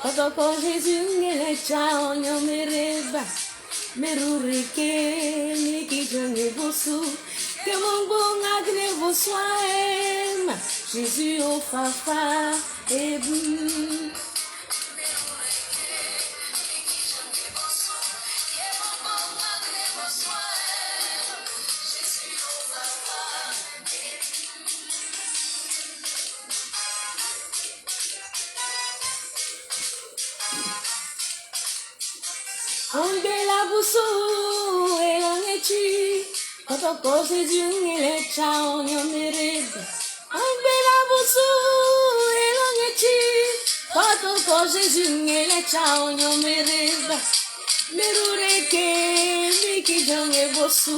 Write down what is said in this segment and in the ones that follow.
Kotoko Jésus ngele chao nyomereba. Merureke niki jonge bosu. Que mon bon agne voswaem. Jésus au fafa et boum. Angela busu elangechi kotoko Jésus ngele chao nyomereba. Angela busu elangechi kotoko Jésus ngele chao nyomereba. Merureke miki jonge bosu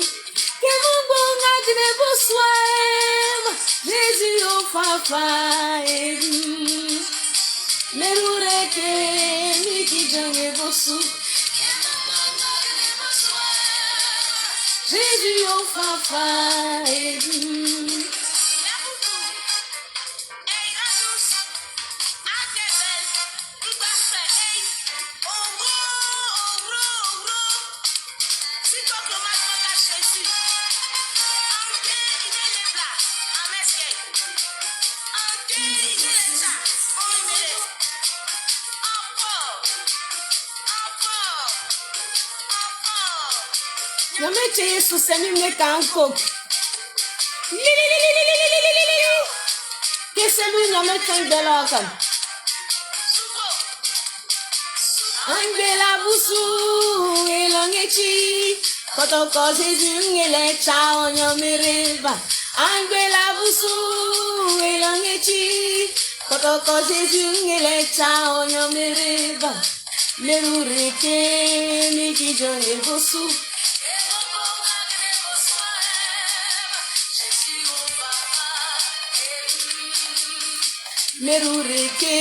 que mon bon agne boswem. Jésus au fafa et merureke miki jonge bosu. Jésus au fafa et Yamete Yesu semi meka nkok. Keselu yamete ngelokam. Angela busu elongechi kotoko Jésus ngele chao nyomereba. Angela busu elongechi kotoko Jésus ngele chao nyomereba. Merureke miki jonge bosu. Merureke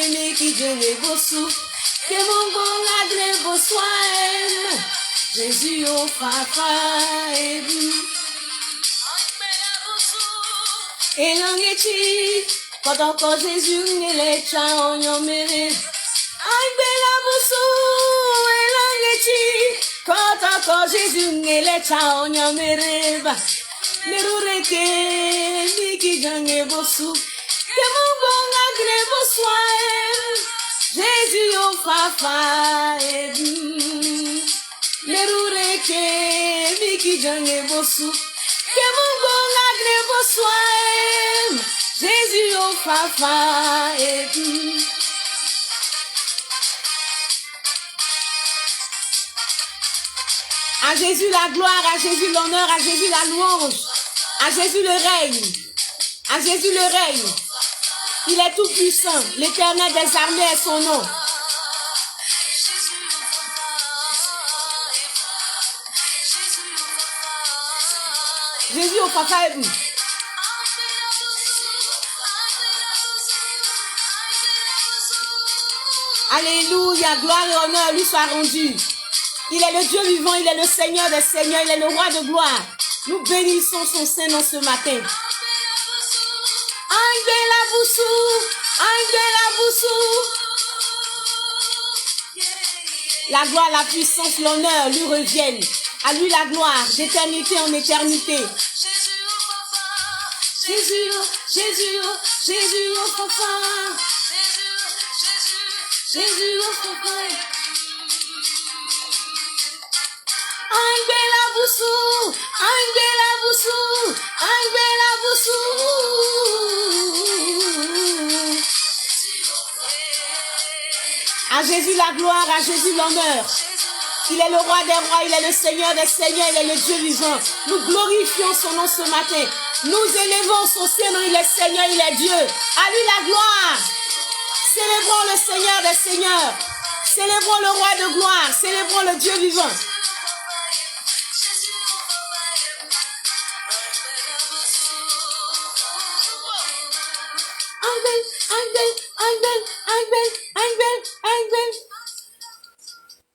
miki jonge bosu. Que mon bon agne boswaem. Jésus au fafa et boum. Elangechi kotoko Jésus ngele chao nyomere. Angela busu elangechi kotoko Jésus ngele chao nyomere ba. Merureke miki jonge bosu. Que mon bon agne boswaem. Jésus au fafa et boum. Merureke miki jonge bosu. Que mon bon agne boswaem. Jésus au fafa et boum. À Jésus la gloire, à Jésus l'honneur, à Jésus la louange, à Jésus le règne, à Jésus le règne. Il est tout puissant, l'Éternel des armées est son nom. Jésus au papa et vous. Alléluia, gloire et honneur lui soit rendu. Il est le Dieu vivant, il est le Seigneur des seigneurs, il est le roi de gloire. Nous bénissons son Saint-Nom ce matin. Angela busu, Angela busu. La gloire, la puissance, l'honneur lui reviennent. À lui la gloire, d'éternité en éternité. Jésus, Jésus, Jésus au papa. Jésus au papa. Angela busu, Angela busu, Angela busu. À Jésus la gloire, à Jésus l'honneur. Il est le roi des rois, il est le Seigneur des seigneurs, il est le Dieu vivant. Nous glorifions son nom ce matin. Nous élevons son Saint-Nom, il est Seigneur, il est Dieu. À lui la gloire. Célébrons le Seigneur des seigneurs. Célébrons le roi de gloire. Célébrons le Dieu vivant.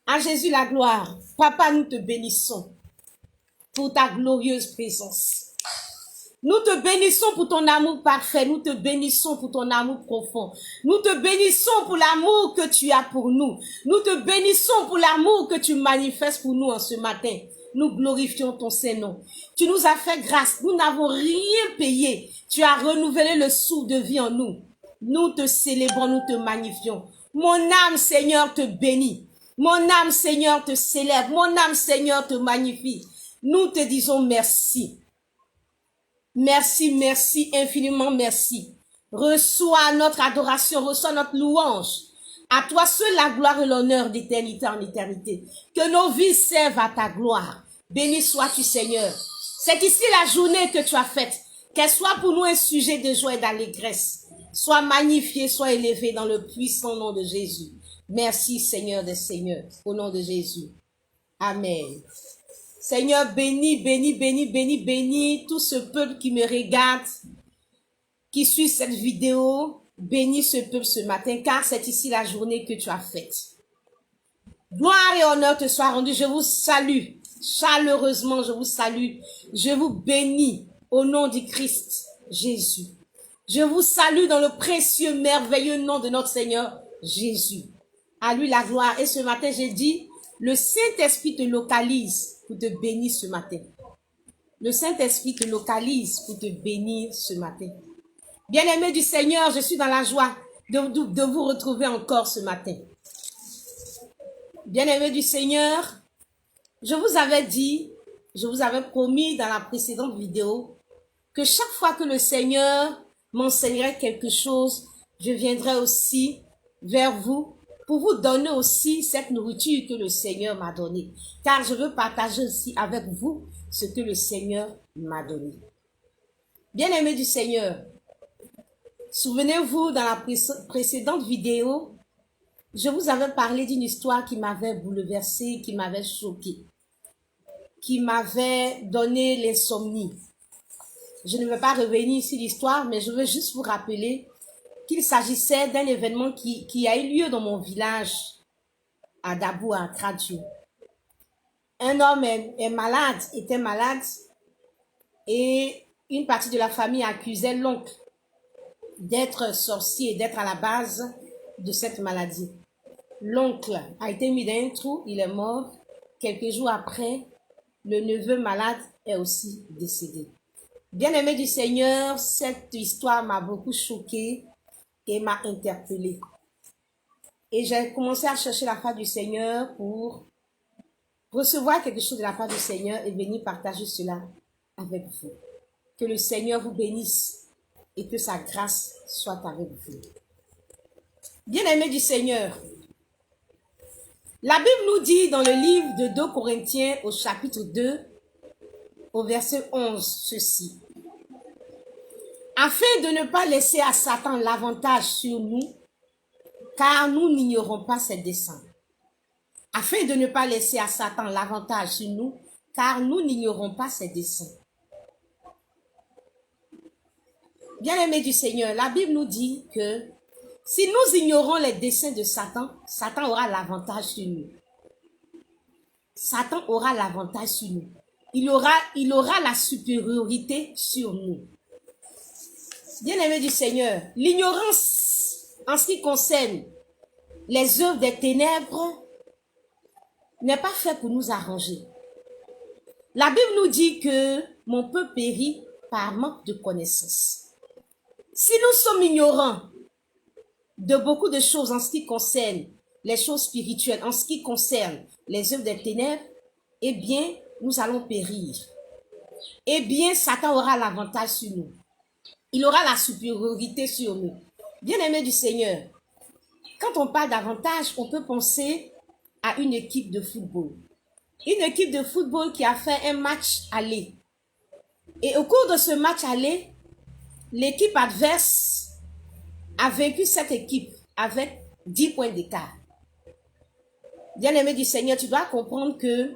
À Jésus la gloire. Papa, nous te bénissons pour ta glorieuse présence. Nous te bénissons pour ton amour parfait. Nous te bénissons pour ton amour profond. Nous te bénissons pour l'amour que tu as pour nous. Nous te bénissons pour l'amour que tu manifestes pour nous en ce matin. Nous glorifions ton Saint-Nom. Tu nous as fait grâce. Nous n'avons rien payé. Tu as renouvelé le souffle de vie en nous. Nous te célébrons, nous te magnifions. Mon âme, Seigneur, te bénit. Mon âme, Seigneur, te célèbre. Mon âme, Seigneur, te magnifie. Nous te disons merci. Merci, merci, infiniment merci. Reçois notre adoration, reçois notre louange. À toi seul la gloire et l'honneur d'éternité en éternité. Que nos vies servent à ta gloire. Béni sois-tu, Seigneur. C'est ici la journée que tu as faite. Qu'elle soit pour nous un sujet de joie et d'allégresse. Sois magnifié, sois élevé dans le puissant nom de Jésus. Merci, Seigneur des Seigneurs, au nom de Jésus. Amen. Seigneur, bénis, bénis, bénis, bénis, bénis tout ce peuple qui me regarde, qui suit cette vidéo. Bénis ce peuple ce matin, car c'est ici la journée que tu as faite. Gloire et honneur te soient rendus. Je vous salue. Chaleureusement, je vous salue. Je vous bénis au nom du Christ Jésus. Je vous salue dans le précieux, merveilleux nom de notre Seigneur Jésus. À lui la gloire. Et ce matin, j'ai dit, le Saint-Esprit te localise pour te bénir ce matin. Le Saint-Esprit te localise pour te bénir ce matin. Bien-aimés du Seigneur, je suis dans la joie de vous retrouver encore ce matin. Bien-aimés du Seigneur, je vous avais dit, je vous avais promis dans la précédente vidéo que chaque fois que le Seigneur m'enseignerait quelque chose, je viendrai aussi vers vous pour vous donner aussi cette nourriture que le Seigneur m'a donnée. Car je veux partager aussi avec vous ce que le Seigneur m'a donné. Bien-aimés du Seigneur, souvenez-vous dans la précédente vidéo, je vous avais parlé d'une histoire qui m'avait bouleversée, qui m'avait choquée, qui m'avait donné l'insomnie. Je ne vais pas revenir sur l'histoire, mais je veux juste vous rappeler qu'il s'agissait d'un événement qui a eu lieu dans mon village, à Dabou, à Kradio. Un homme était malade, et une partie de la famille accusait l'oncle d'être sorcier, d'être à la base de cette maladie. L'oncle a été mis dans un trou, il est mort. Quelques jours après, le neveu malade est aussi décédé. Bien-aimé du Seigneur, cette histoire m'a beaucoup choquée et m'a interpellée. Et j'ai commencé à chercher la face du Seigneur pour recevoir quelque chose de la part du Seigneur et venir partager cela avec vous. Que le Seigneur vous bénisse et que sa grâce soit avec vous. Bien-aimés du Seigneur, la Bible nous dit dans le livre de 2 Corinthiens au chapitre 2, au verset 11, ceci. Afin de ne pas laisser à Satan l'avantage sur nous, car nous n'ignorons pas ses desseins. Afin de ne pas laisser à Satan l'avantage sur nous, car nous n'ignorons pas ses desseins. Bien-aimés du Seigneur, la Bible nous dit que si nous ignorons les desseins de Satan, Satan aura l'avantage sur nous. Satan aura l'avantage sur nous. Il aura la supériorité sur nous. Bien-aimés du Seigneur, l'ignorance en ce qui concerne les œuvres des ténèbres n'est pas fait pour nous arranger. La Bible nous dit que mon peuple périt par manque de connaissance. Si nous sommes ignorants de beaucoup de choses en ce qui concerne les choses spirituelles, en ce qui concerne les œuvres des ténèbres, eh bien, nous allons périr. Eh bien, Satan aura l'avantage sur nous. Il aura la supériorité sur nous. Bien-aimés du Seigneur, quand on parle d'avantage, on peut penser à une équipe de football. Une équipe de football qui a fait un match aller. Et au cours de ce match aller, l'équipe adverse a vaincu cette équipe avec 10 points d'écart. Bien-aimé du Seigneur, tu dois comprendre que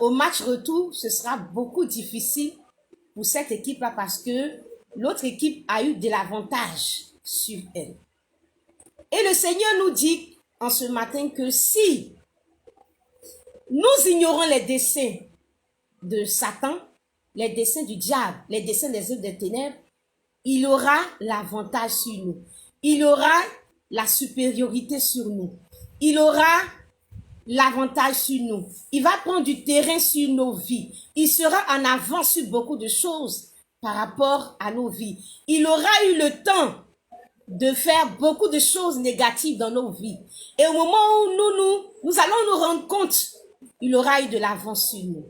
au match retour, ce sera beaucoup difficile pour cette équipe-là parce que l'autre équipe a eu de l'avantage sur elle. Et le Seigneur nous dit en ce matin que si nous ignorons les desseins de Satan, les desseins du diable, les desseins des œuvres des ténèbres, il aura l'avantage sur nous. Il aura la supériorité sur nous. Il aura l'avantage sur nous. Il va prendre du terrain sur nos vies. Il sera en avance sur beaucoup de choses par rapport à nos vies. Il aura eu le temps de faire beaucoup de choses négatives dans nos vies. Et au moment où nous allons nous rendre compte, il aura eu de l'avance sur nous.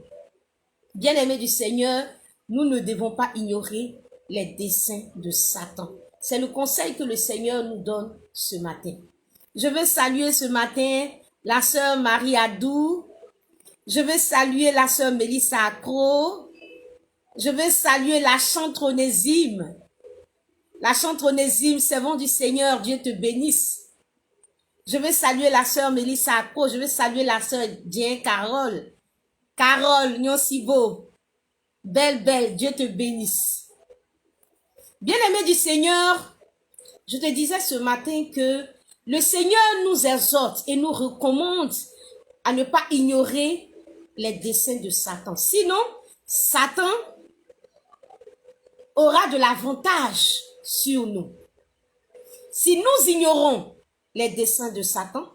Bien-aimés du Seigneur, nous ne devons pas ignorer les desseins de Satan. C'est le conseil que le Seigneur nous donne ce matin. Je veux saluer ce matin la sœur Marie Adou. Je veux saluer la sœur Mélissa Accro. Je veux saluer la chante Onésime. La chante Onésime, servant du Seigneur, Dieu te bénisse. Je veux saluer la sœur Mélissa Accro. Je veux saluer la sœur Diane Carole. Carole Nyosibo. Belle, Dieu te bénisse. Bien-aimé du Seigneur, je te disais ce matin que le Seigneur nous exhorte et nous recommande à ne pas ignorer les desseins de Satan. Sinon, Satan aura de l'avantage sur nous. Si nous ignorons les desseins de Satan,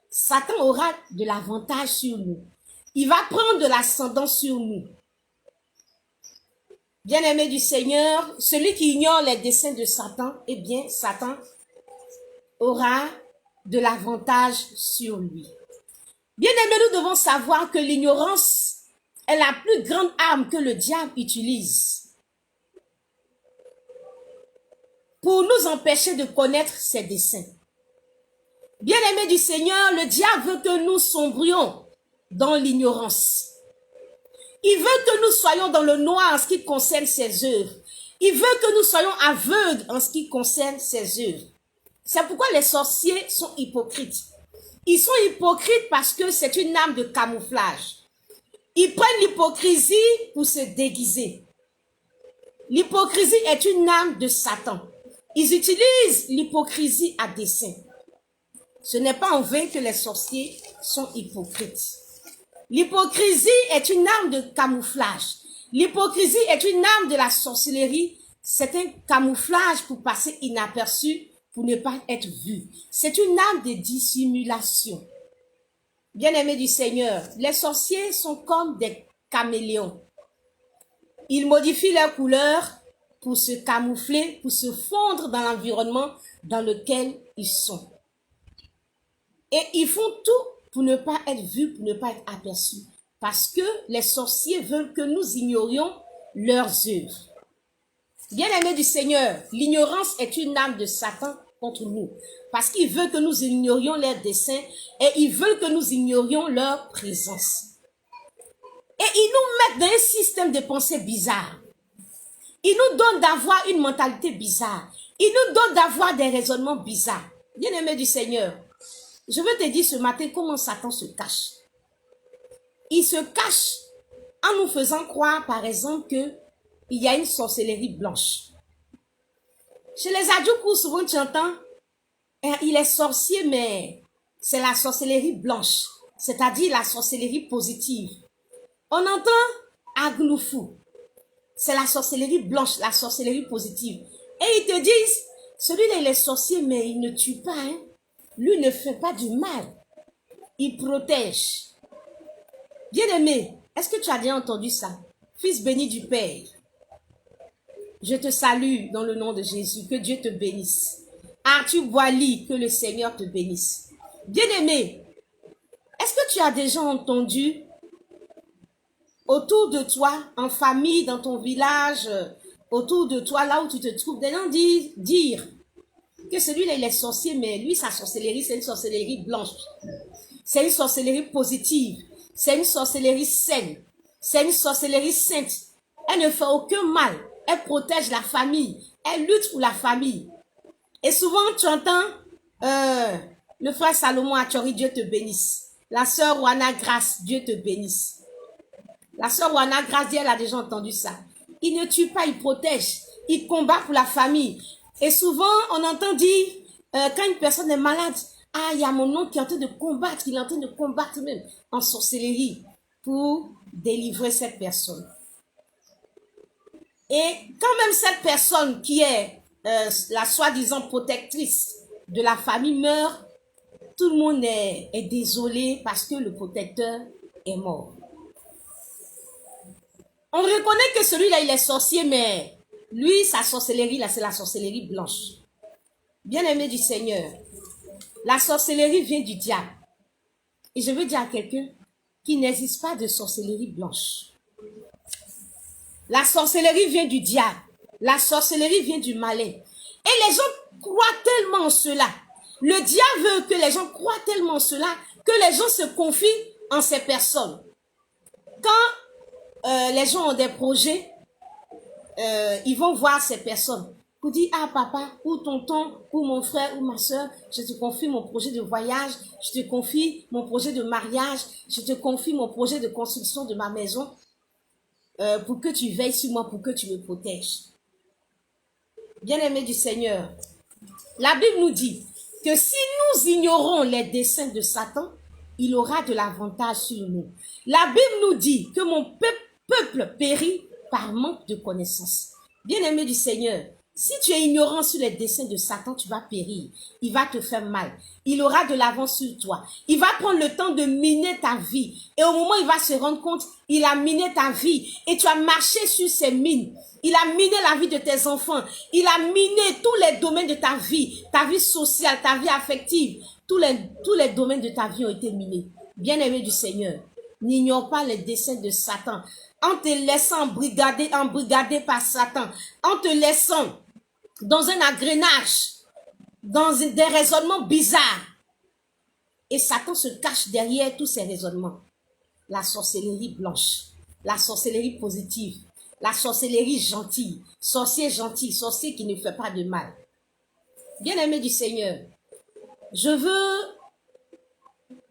Satan aura de l'avantage sur nous. Il va prendre de l'ascendant sur nous. Bien-aimé du Seigneur, celui qui ignore les desseins de Satan, eh bien, Satan aura de l'avantage sur lui. Bien-aimé, nous devons savoir que l'ignorance est la plus grande arme que le diable utilise pour nous empêcher de connaître ses desseins. Bien-aimé du Seigneur, le diable veut que nous sombrions dans l'ignorance. Il veut que nous soyons dans le noir en ce qui concerne ses œuvres. Il veut que nous soyons aveugles en ce qui concerne ses œuvres. C'est pourquoi les sorciers sont hypocrites. Ils sont hypocrites parce que c'est une arme de camouflage. Ils prennent l'hypocrisie pour se déguiser. L'hypocrisie est une arme de Satan. Ils utilisent l'hypocrisie à dessein. Ce n'est pas en vain que les sorciers sont hypocrites. L'hypocrisie est une arme de camouflage. L'hypocrisie est une arme de la sorcellerie. C'est un camouflage pour passer inaperçu, pour ne pas être vu. C'est une arme de dissimulation. Bien-aimés du Seigneur, les sorciers sont comme des caméléons. Ils modifient leur couleur pour se camoufler, pour se fondre dans l'environnement dans lequel ils sont. Et ils font tout pour ne pas être vus, pour ne pas être aperçus. Parce que les sorciers veulent que nous ignorions leurs œuvres. Bien-aimés du Seigneur, l'ignorance est une arme de Satan contre nous. Parce qu'il veut que nous ignorions leurs desseins et il veut que nous ignorions leur présence. Et ils nous mettent dans un système de pensée bizarre. Ils nous donnent d'avoir une mentalité bizarre. Ils nous donnent d'avoir des raisonnements bizarres. Bien-aimés du Seigneur, je veux te dire ce matin comment Satan se cache. Il se cache en nous faisant croire, par exemple, qu'il y a une sorcellerie blanche. Chez les adultes, souvent tu entends, il est sorcier, mais c'est la sorcellerie blanche, c'est-à-dire la sorcellerie positive. On entend Agnoufou, c'est la sorcellerie blanche, la sorcellerie positive. Et ils te disent, celui-là il est sorcier, mais il ne tue pas, hein. Lui ne fait pas du mal. Il protège. Bien-aimé, est-ce que tu as déjà entendu ça? Fils béni du Père, je te salue dans le nom de Jésus. Que Dieu te bénisse. Arthur Boily, que le Seigneur te bénisse. Bien-aimé, est-ce que tu as déjà entendu autour de toi, en famille, dans ton village, autour de toi, là où tu te trouves, des gens dire que celui-là, il est sorcier, mais lui, sa sorcellerie, c'est une sorcellerie blanche. C'est une sorcellerie positive. C'est une sorcellerie saine. C'est une sorcellerie sainte. Elle ne fait aucun mal. Elle protège la famille. Elle lutte pour la famille. Et souvent, tu entends le frère Salomon Achori, Dieu te bénisse. La sœur Wana Grace, Dieu te bénisse. La sœur Wana Grace, elle a déjà entendu ça. Il ne tue pas, il protège. Il combat pour la famille. Et souvent, on entend dire, quand une personne est malade, ah, il y a mon oncle qui est en train de combattre, il est en train de combattre même en sorcellerie pour délivrer cette personne. Et quand même cette personne qui est la soi-disant protectrice de la famille meurt, tout le monde est désolé parce que le protecteur est mort. On reconnaît que celui-là, il est sorcier, mais lui, sa sorcellerie, là, c'est la sorcellerie blanche. Bien-aimé du Seigneur, la sorcellerie vient du diable. Et je veux dire à quelqu'un qu'il n'existe pas de sorcellerie blanche. La sorcellerie vient du diable. La sorcellerie vient du malin. Et les gens croient tellement en cela. Le diable veut que les gens croient tellement en cela que les gens se confient en ces personnes. Quand les gens ont des projets, ils vont voir ces personnes pour dire, ah papa, ou tonton, ou mon frère, ou ma soeur, je te confie mon projet de voyage, je te confie mon projet de mariage, je te confie mon projet de construction de ma maison, pour que tu veilles sur moi, pour que tu me protèges. Bien-aimés du Seigneur, la Bible nous dit que si nous ignorons les desseins de Satan, il aura de l'avantage sur nous. La Bible nous dit que mon peuple périt par manque de connaissance. Bien-aimé du Seigneur, si tu es ignorant sur les desseins de Satan, tu vas périr. Il va te faire mal. Il aura de l'avance sur toi. Il va prendre le temps de miner ta vie. Et au moment où il va se rendre compte, il a miné ta vie. Et tu as marché sur ces mines. Il a miné la vie de tes enfants. Il a miné tous les domaines de ta vie sociale, ta vie affective. Tous les domaines de ta vie ont été minés. Bien-aimé du Seigneur, n'ignore pas les desseins de Satan. En te laissant embrigader par Satan, en te laissant dans un agrénage, dans des raisonnements bizarres. Et Satan se cache derrière tous ces raisonnements. La sorcellerie blanche, la sorcellerie positive, la sorcellerie gentille, sorcier gentil, sorcier qui ne fait pas de mal. Bien-aimé du Seigneur, je veux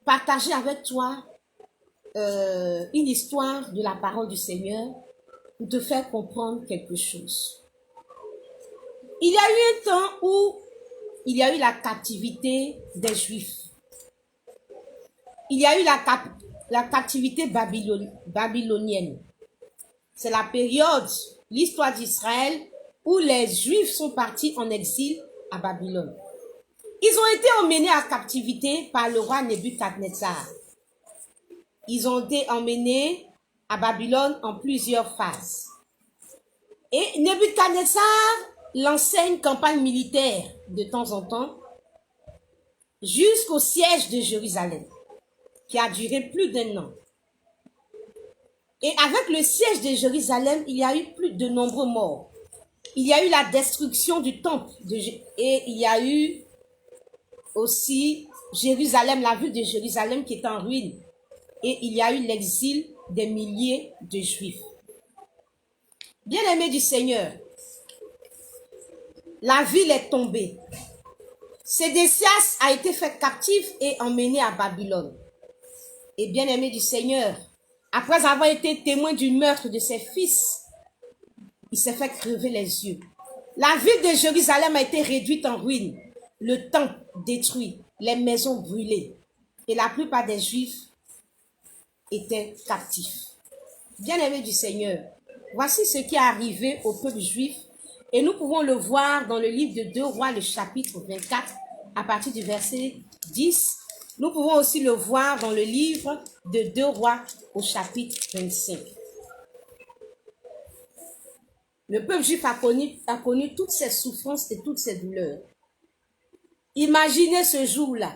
partager avec toi une histoire de la parole du Seigneur pour te faire comprendre quelque chose. Il y a eu un temps où il y a eu la captivité des Juifs. Il y a eu la captivité babylonienne. C'est la période, l'histoire d'Israël, où les Juifs sont partis en exil à Babylone. Ils ont été emmenés en captivité par le roi Nebuchadnezzar. Ils ont été emmenés à Babylone en plusieurs phases. Et Nebuchadnezzar lançait une campagne militaire de temps en temps jusqu'au siège de Jérusalem, qui a duré plus d'1 an. Et avec le siège de Jérusalem, il y a eu plus de nombreux morts. Il y a eu la destruction du temple et il y a eu aussi Jérusalem, la ville de Jérusalem qui est en ruine. Et il y a eu l'exil des milliers de Juifs. Bien-aimés du Seigneur, la ville est tombée. Sédécias a été fait captif et emmené à Babylone. Et bien-aimé du Seigneur, après avoir été témoin du meurtre de ses fils, il s'est fait crever les yeux. La ville de Jérusalem a été réduite en ruine, le temple détruit, les maisons brûlées. Et la plupart des Juifs étaient captifs. Bien-aimés du Seigneur, voici ce qui est arrivé au peuple juif et nous pouvons le voir dans le livre de 2 Rois, le chapitre 24, à partir du verset 10. Nous pouvons aussi le voir dans le livre de 2 Rois au chapitre 25. Le peuple juif a connu toutes ces souffrances et toutes ces douleurs. Imaginez ce jour-là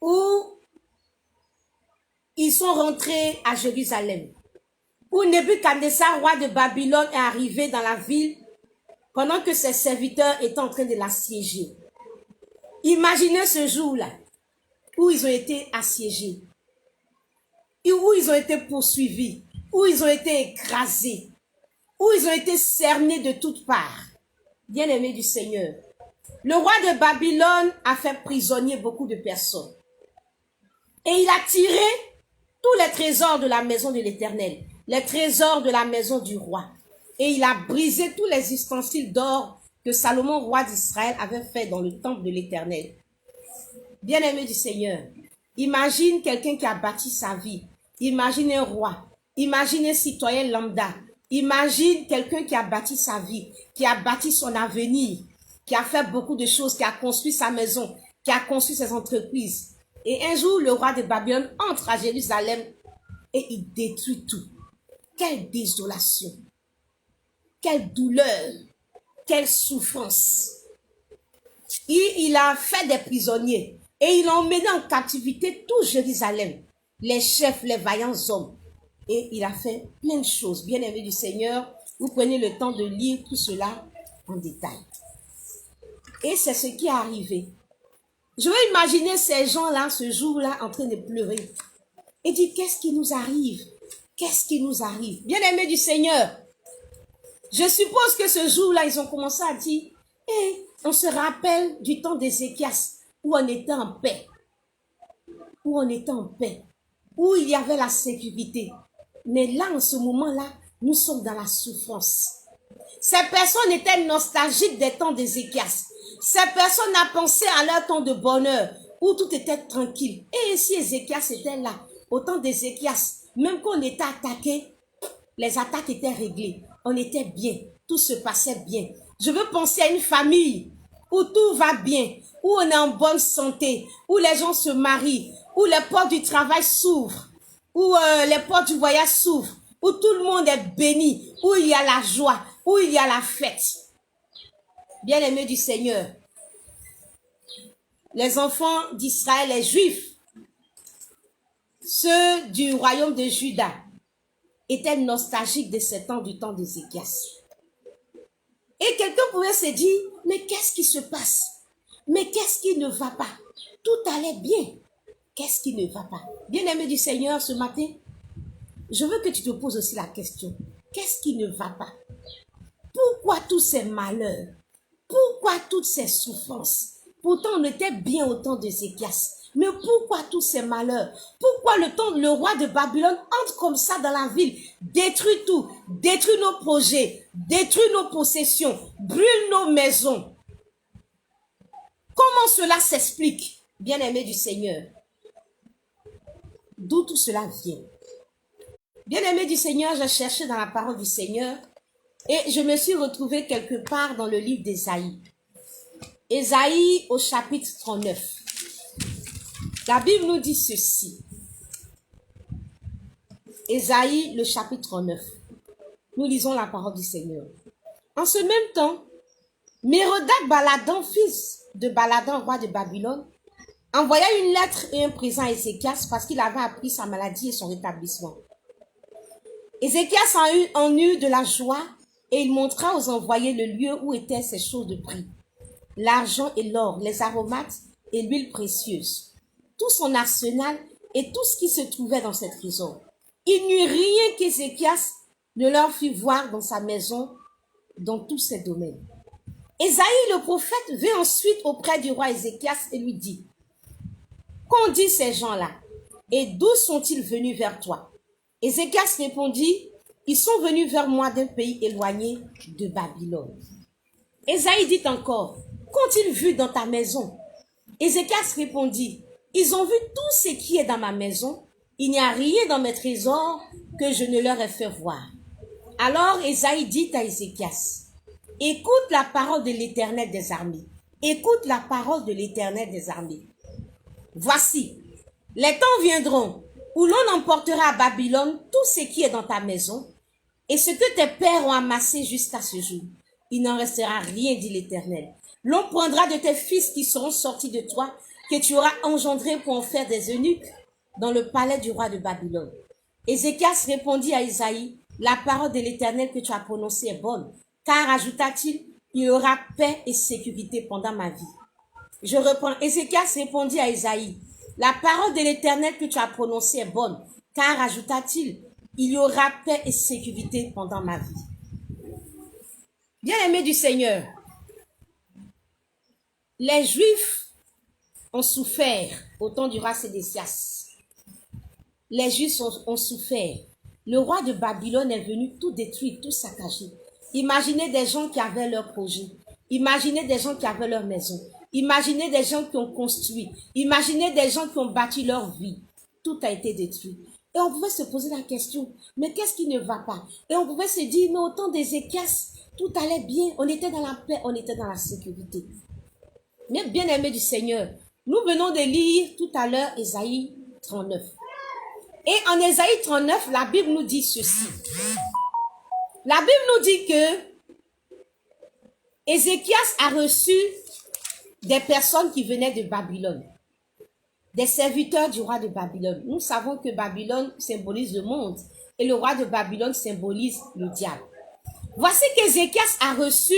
où ils sont rentrés à Jérusalem, où Nebuchadnezzar, roi de Babylone, est arrivé dans la ville pendant que ses serviteurs étaient en train de l'assiéger. Imaginez ce jour-là où ils ont été assiégés, où ils ont été poursuivis, où ils ont été écrasés, où ils ont été cernés de toutes parts. Bien-aimés du Seigneur, le roi de Babylone a fait prisonnier beaucoup de personnes. Et il a tiré tous les trésors de la maison de l'Éternel, les trésors de la maison du roi. Et il a brisé tous les ustensiles d'or que Salomon, roi d'Israël, avait fait dans le temple de l'Éternel. Bien-aimé du Seigneur, imagine quelqu'un qui a bâti sa vie. Imagine un roi. Imagine un citoyen lambda Imagine quelqu'un qui a bâti sa vie, qui a bâti son avenir, qui a fait beaucoup de choses, qui a construit sa maison, qui a construit ses entreprises. Et un jour, le roi de Babylone entre à Jérusalem et il détruit tout. Quelle désolation, quelle douleur, quelle souffrance. Il a fait des prisonniers et il a emmené en captivité tout Jérusalem, les chefs, les vaillants hommes. Et il a fait plein de choses. Bien-aimés du Seigneur, vous prenez le temps de lire tout cela en détail. Et c'est ce qui est arrivé. Je veux imaginer ces gens-là, ce jour-là, en train de pleurer. Et dire, qu'est-ce qui nous arrive? Qu'est-ce qui nous arrive? Bien-aimés du Seigneur, je suppose que ce jour-là, ils ont commencé à dire, on se rappelle du temps d'Ézéchias, où on était en paix. Où on était en paix. Où il y avait la sécurité. Mais là, en ce moment-là, nous sommes dans la souffrance. Ces personnes étaient nostalgiques des temps d'Ézéchias. Ces personnes ont pensé à leur temps de bonheur, où tout était tranquille. Et si Ézéchias était là, au temps d'Ézéchias, même quand on était attaqué, les attaques étaient réglées. On était bien, tout se passait bien. Je veux penser à une famille où tout va bien, où on est en bonne santé, où les gens se marient, où les portes du travail s'ouvrent, où les portes du voyage s'ouvrent, où tout le monde est béni, où il y a la joie, où il y a la fête. Bien-aimés du Seigneur, les enfants d'Israël, les Juifs, ceux du royaume de Juda, étaient nostalgiques de ce temps, du temps d'Ézéchias. Et quelqu'un pouvait se dire, mais qu'est-ce qui se passe? Mais qu'est-ce qui ne va pas? Tout allait bien. Qu'est-ce qui ne va pas? Bien-aimé du Seigneur, ce matin, je veux que tu te poses aussi la question. Qu'est-ce qui ne va pas? Pourquoi tous ces malheurs? Pourquoi toutes ces souffrances? Pourtant, on était bien au temps d'Ézéchias. Mais pourquoi tous ces malheurs? Pourquoi le roi de Babylone entre comme ça dans la ville, détruit tout, détruit nos projets, détruit nos possessions, brûle nos maisons? Comment cela s'explique, bien-aimé du Seigneur? D'où tout cela vient? Bien-aimé du Seigneur, j'ai cherché dans la parole du Seigneur et je me suis retrouvée quelque part dans le livre d'Ésaïe. Ésaïe au chapitre 39. La Bible nous dit ceci. Ésaïe, le chapitre 39. Nous lisons la parole du Seigneur. En ce même temps, Mérodach Baladan, fils de Baladan, roi de Babylone, envoya une lettre et un présent à Ézéchias parce qu'il avait appris sa maladie et son rétablissement. Ézéchias en eut de la joie et il montra aux envoyés le lieu où étaient ces choses de prix, l'argent et l'or, les aromates et l'huile précieuse, tout son arsenal et tout ce qui se trouvait dans cette trésor. Il n'y eut rien qu'Ézéchias ne leur fit voir dans sa maison, dans tous ses domaines. Ésaïe le prophète vint ensuite auprès du roi Ézéchias et lui dit, « Qu'ont dit ces gens-là? Et d'où sont-ils venus vers toi? » Ézéchias répondit, « Ils sont venus vers moi d'un pays éloigné de Babylone. » Ésaïe dit encore, « Qu'ont-ils vu dans ta maison? » Ézéchias répondit, « Ils ont vu tout ce qui est dans ma maison. Il n'y a rien dans mes trésors que je ne leur ai fait voir. » Alors Ésaïe dit à Ézéchias, « Écoute la parole de l'Éternel des armées. Écoute la parole de l'Éternel des armées. Voici, les temps viendront où l'on emportera à Babylone tout ce qui est dans ta maison et ce que tes pères ont amassé jusqu'à ce jour. Il n'en restera rien, dit l'Éternel. L'on prendra de tes fils qui seront sortis de toi, que tu auras engendrés pour en faire des eunuques dans le palais du roi de Babylone. » Ézéchias répondit à Isaïe, « La parole de l'Éternel que tu as prononcée est bonne, car, ajouta-t-il, il y aura paix et sécurité pendant ma vie. » Je reprends. Ézéchias répondit à Isaïe, « La parole de l'Éternel que tu as prononcée est bonne, car, ajouta-t-il, il y aura paix et sécurité pendant ma vie. » Bien-aimés du Seigneur, les Juifs ont souffert au temps du roi Sédécias. Les Juifs ont souffert. Le roi de Babylone est venu tout détruire, tout saccager. Imaginez des gens qui avaient leur projet. Imaginez des gens qui avaient leur maison. Imaginez des gens qui ont construit. Imaginez des gens qui ont bâti leur vie. Tout a été détruit. Et on pouvait se poser la question, mais qu'est-ce qui ne va pas? Et on pouvait se dire, mais au temps d'Ézéchias, tout allait bien, on était dans la paix, on était dans la sécurité. Mais bien aimés du Seigneur, nous venons de lire tout à l'heure Ésaïe 39. Et en Ésaïe 39, la Bible nous dit ceci. La Bible nous dit que Ézéchias a reçu des personnes qui venaient de Babylone, des serviteurs du roi de Babylone. Nous savons que Babylone symbolise le monde et le roi de Babylone symbolise le diable. Voici qu'Ézéchias a reçu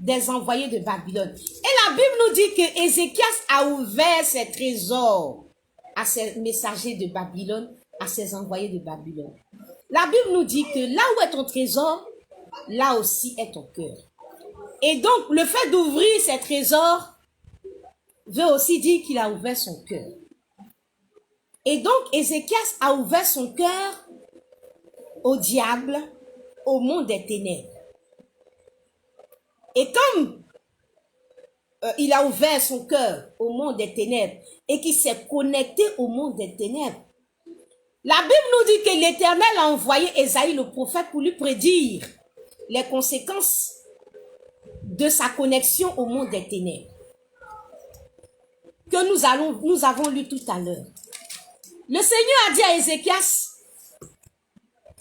des envoyés de Babylone. Et la Bible nous dit que Ézéchias a ouvert ses trésors à ses messagers de Babylone, à ses envoyés de Babylone. La Bible nous dit que là où est ton trésor, là aussi est ton cœur. Et donc, le fait d'ouvrir ses trésors veut aussi dire qu'il a ouvert son cœur. Et donc, Ézéchias a ouvert son cœur au diable, au monde des ténèbres. Et comme il a ouvert son cœur au monde des ténèbres et qu'il s'est connecté au monde des ténèbres, la Bible nous dit que l'Éternel a envoyé Ésaïe le prophète pour lui prédire les conséquences de sa connexion au monde des ténèbres que nous avons lu tout à l'heure. Le Seigneur a dit à Ézéchias,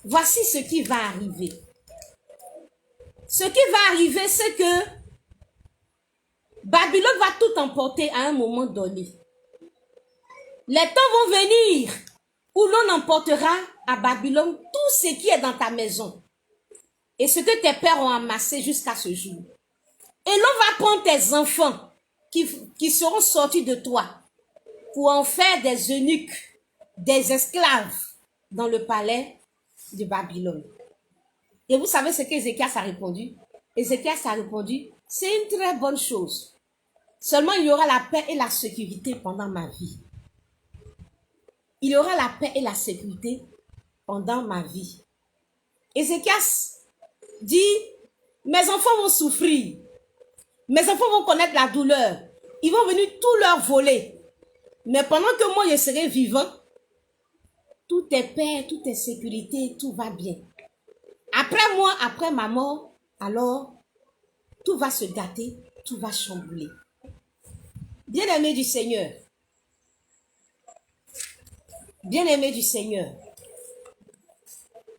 voici ce qui va arriver. Ce qui va arriver, c'est que Babylone va tout emporter à un moment donné. Les temps vont venir où l'on emportera à Babylone tout ce qui est dans ta maison et ce que tes pères ont amassé jusqu'à ce jour. Et l'on va prendre tes enfants qui seront sortis de toi pour en faire des eunuques, des esclaves dans le palais de Babylone. Et vous savez ce qu'Ézéchias a répondu? Ézéchias a répondu, c'est une très bonne chose. Seulement il y aura la paix et la sécurité pendant ma vie. Il y aura la paix et la sécurité pendant ma vie. Ézéchias dit, mes enfants vont souffrir. Mes enfants vont connaître la douleur. Ils vont venir tout leur voler. Mais pendant que moi je serai vivant, tout est paix, tout est sécurité, tout va bien. Après moi, après ma mort, alors tout va se gâter, tout va chambouler. Bien-aimés du Seigneur, bien-aimés du Seigneur,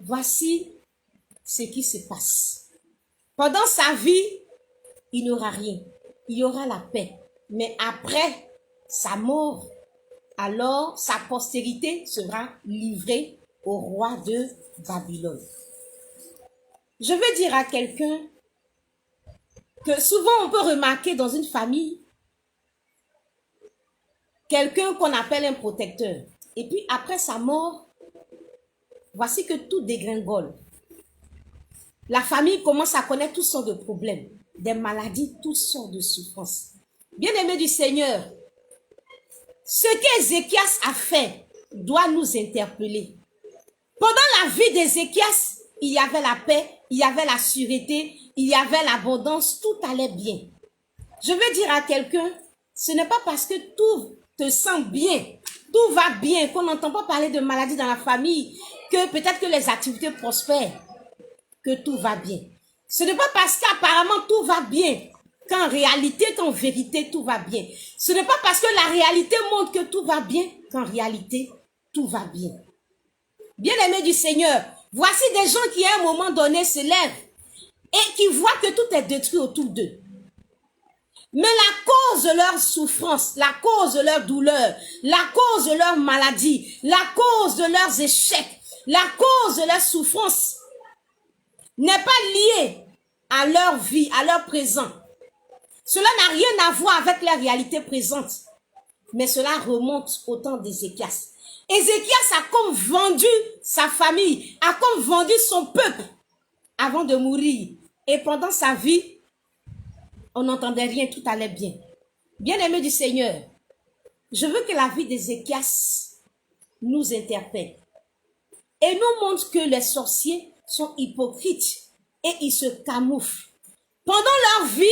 voici ce qui se passe. Pendant sa vie, il n'y aura rien. Il y aura la paix. Mais après sa mort, alors sa postérité sera livrée au roi de Babylone. Je veux dire à quelqu'un que souvent on peut remarquer dans une famille quelqu'un qu'on appelle un protecteur. Et puis après sa mort, voici que tout dégringole. La famille commence à connaître toutes sortes de problèmes, des maladies, toutes sortes de souffrances. Bien-aimés du Seigneur, ce qu'Ézéchias a fait doit nous interpeller. Pendant la vie d'Ézéchias, il y avait la paix, il y avait la sûreté, il y avait l'abondance, tout allait bien. Je veux dire à quelqu'un, ce n'est pas parce que tout te sent bien, tout va bien, qu'on n'entend pas parler de maladie dans la famille, que peut-être que les activités prospèrent, que tout va bien. Ce n'est pas parce qu'apparemment tout va bien, qu'en réalité, qu'en vérité, tout va bien. Ce n'est pas parce que la réalité montre que tout va bien, qu'en réalité, tout va bien. Bien-aimés du Seigneur, voici des gens qui à un moment donné se lèvent et qui voient que tout est détruit autour d'eux. Mais la cause de leur souffrance, la cause de leur douleur, la cause de leur maladie, la cause de leurs échecs, la cause de leur souffrance n'est pas liée à leur vie, à leur présent. Cela n'a rien à voir avec la réalité présente, mais cela remonte au temps d'Ézéchias. Ézéchias a comme vendu sa famille, a comme vendu son peuple avant de mourir. Et pendant sa vie, on n'entendait rien, tout allait bien. Bien-aimés du Seigneur, je veux que la vie d'Ézéchias nous interpelle et nous montre que les sorciers sont hypocrites et ils se camouflent. Pendant leur vie,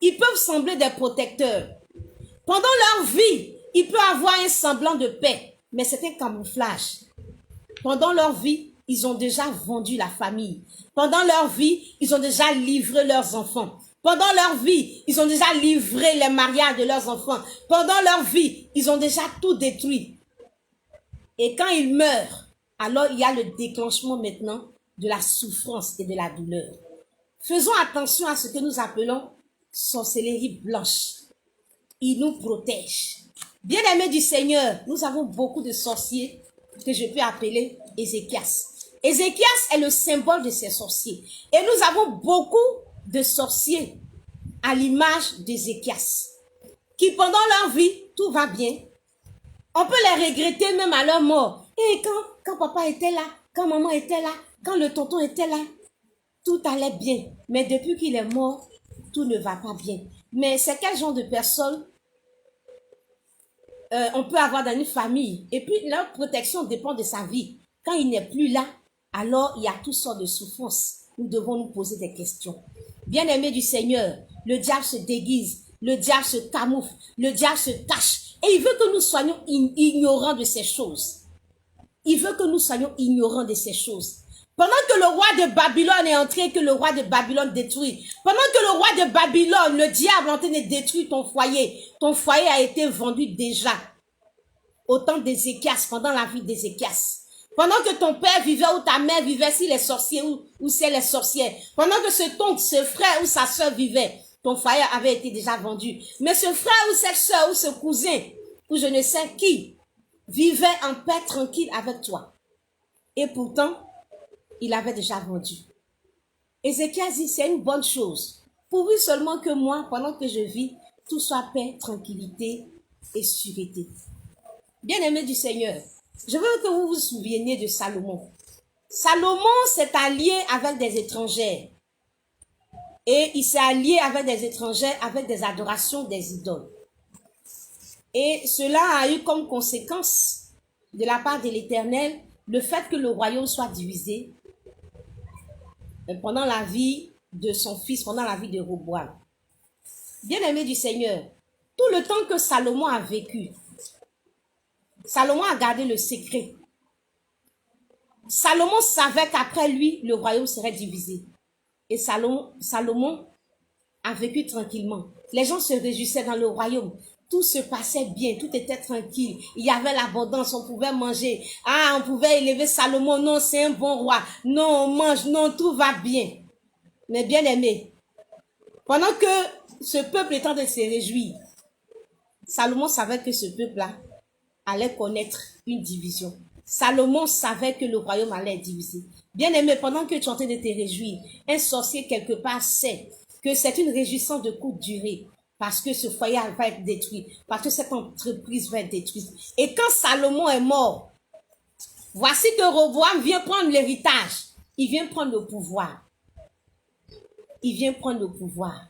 ils peuvent sembler des protecteurs. Pendant leur vie, ils peuvent avoir un semblant de paix, mais c'est un camouflage. pendant leur vie, ils ont déjà vendu la famille. Pendant leur vie, ils ont déjà livré leurs enfants. Pendant leur vie, ils ont déjà livré les mariages de leurs enfants. Pendant leur vie, ils ont déjà tout détruit. Et quand ils meurent, alors il y a le déclenchement maintenant de la souffrance et de la douleur. Faisons attention à ce que nous appelons sorcellerie blanche. Il nous protège. Bien-aimés du Seigneur, nous avons beaucoup de sorciers que je peux appeler Ézéchias. Ézéchias est le symbole de ces sorciers. Et nous avons beaucoup de sorciers à l'image d'Ézéchias, qui pendant leur vie, tout va bien. On peut les regretter même à leur mort. Et quand papa était là, quand maman était là, quand le tonton était là, tout allait bien. Mais depuis qu'il est mort, tout ne va pas bien. Mais c'est quel genre de personne on peut avoir dans une famille? Et puis leur protection dépend de sa vie. Quand il n'est plus là, alors il y a toutes sortes de souffrances. Nous devons nous poser des questions. Bien-aimés du Seigneur, le diable se déguise, le diable se camoufle, le diable se cache. Et il veut que nous soyons ignorants de ces choses. Il veut que nous soyons ignorants de ces choses. Pendant que le roi de Babylone est entré, que le roi de Babylone détruit. Pendant que le roi de Babylone, le diable est en train de détruire ton foyer a été vendu déjà. Au temps d'Ézéchias, pendant la vie d'Ézéchias. Pendant que ton père vivait ou ta mère vivait, si les sorciers ou c'est les sorcières. Pendant que ce frère ou sa soeur vivait, ton foyer avait été déjà vendu. Mais ce frère ou cette soeur ou ce cousin, ou je ne sais qui, vivait en paix tranquille avec toi. Et pourtant, il avait déjà vendu. Ézéchias dit, c'est une bonne chose. Pourvu seulement que moi, pendant que je vis, tout soit paix, tranquillité et sûreté. Bien-aimés du Seigneur, je veux que vous vous souveniez de Salomon. Salomon s'est allié avec des étrangères. Et il s'est allié avec des étrangères, avec des adorations des idoles. Et cela a eu comme conséquence, de la part de l'Éternel, le fait que le royaume soit divisé pendant la vie de son fils, pendant la vie de Roboam. Bien-aimé du Seigneur, tout le temps que Salomon a vécu, Salomon a gardé le secret. Salomon savait qu'après lui, le royaume serait divisé. Et Salomon a vécu tranquillement. Les gens se réjouissaient dans le royaume. Tout se passait bien, tout était tranquille. Il y avait l'abondance, on pouvait manger. Ah, on pouvait élever Salomon. Non, c'est un bon roi. Non, on mange. Non, tout va bien. Mais bien aimé, pendant que ce peuple est en train de se réjouir, Salomon savait que ce peuple-là allait connaître une division. Salomon savait que le royaume allait être divisé. Bien aimé, pendant que tu es en train de te réjouir, un sorcier quelque part sait que c'est une réjouissance de courte durée. Parce que ce foyer va être détruit. Parce que cette entreprise va être détruite. Et quand Salomon est mort, voici que Roboam vient prendre l'héritage. Il vient prendre le pouvoir. Il vient prendre le pouvoir.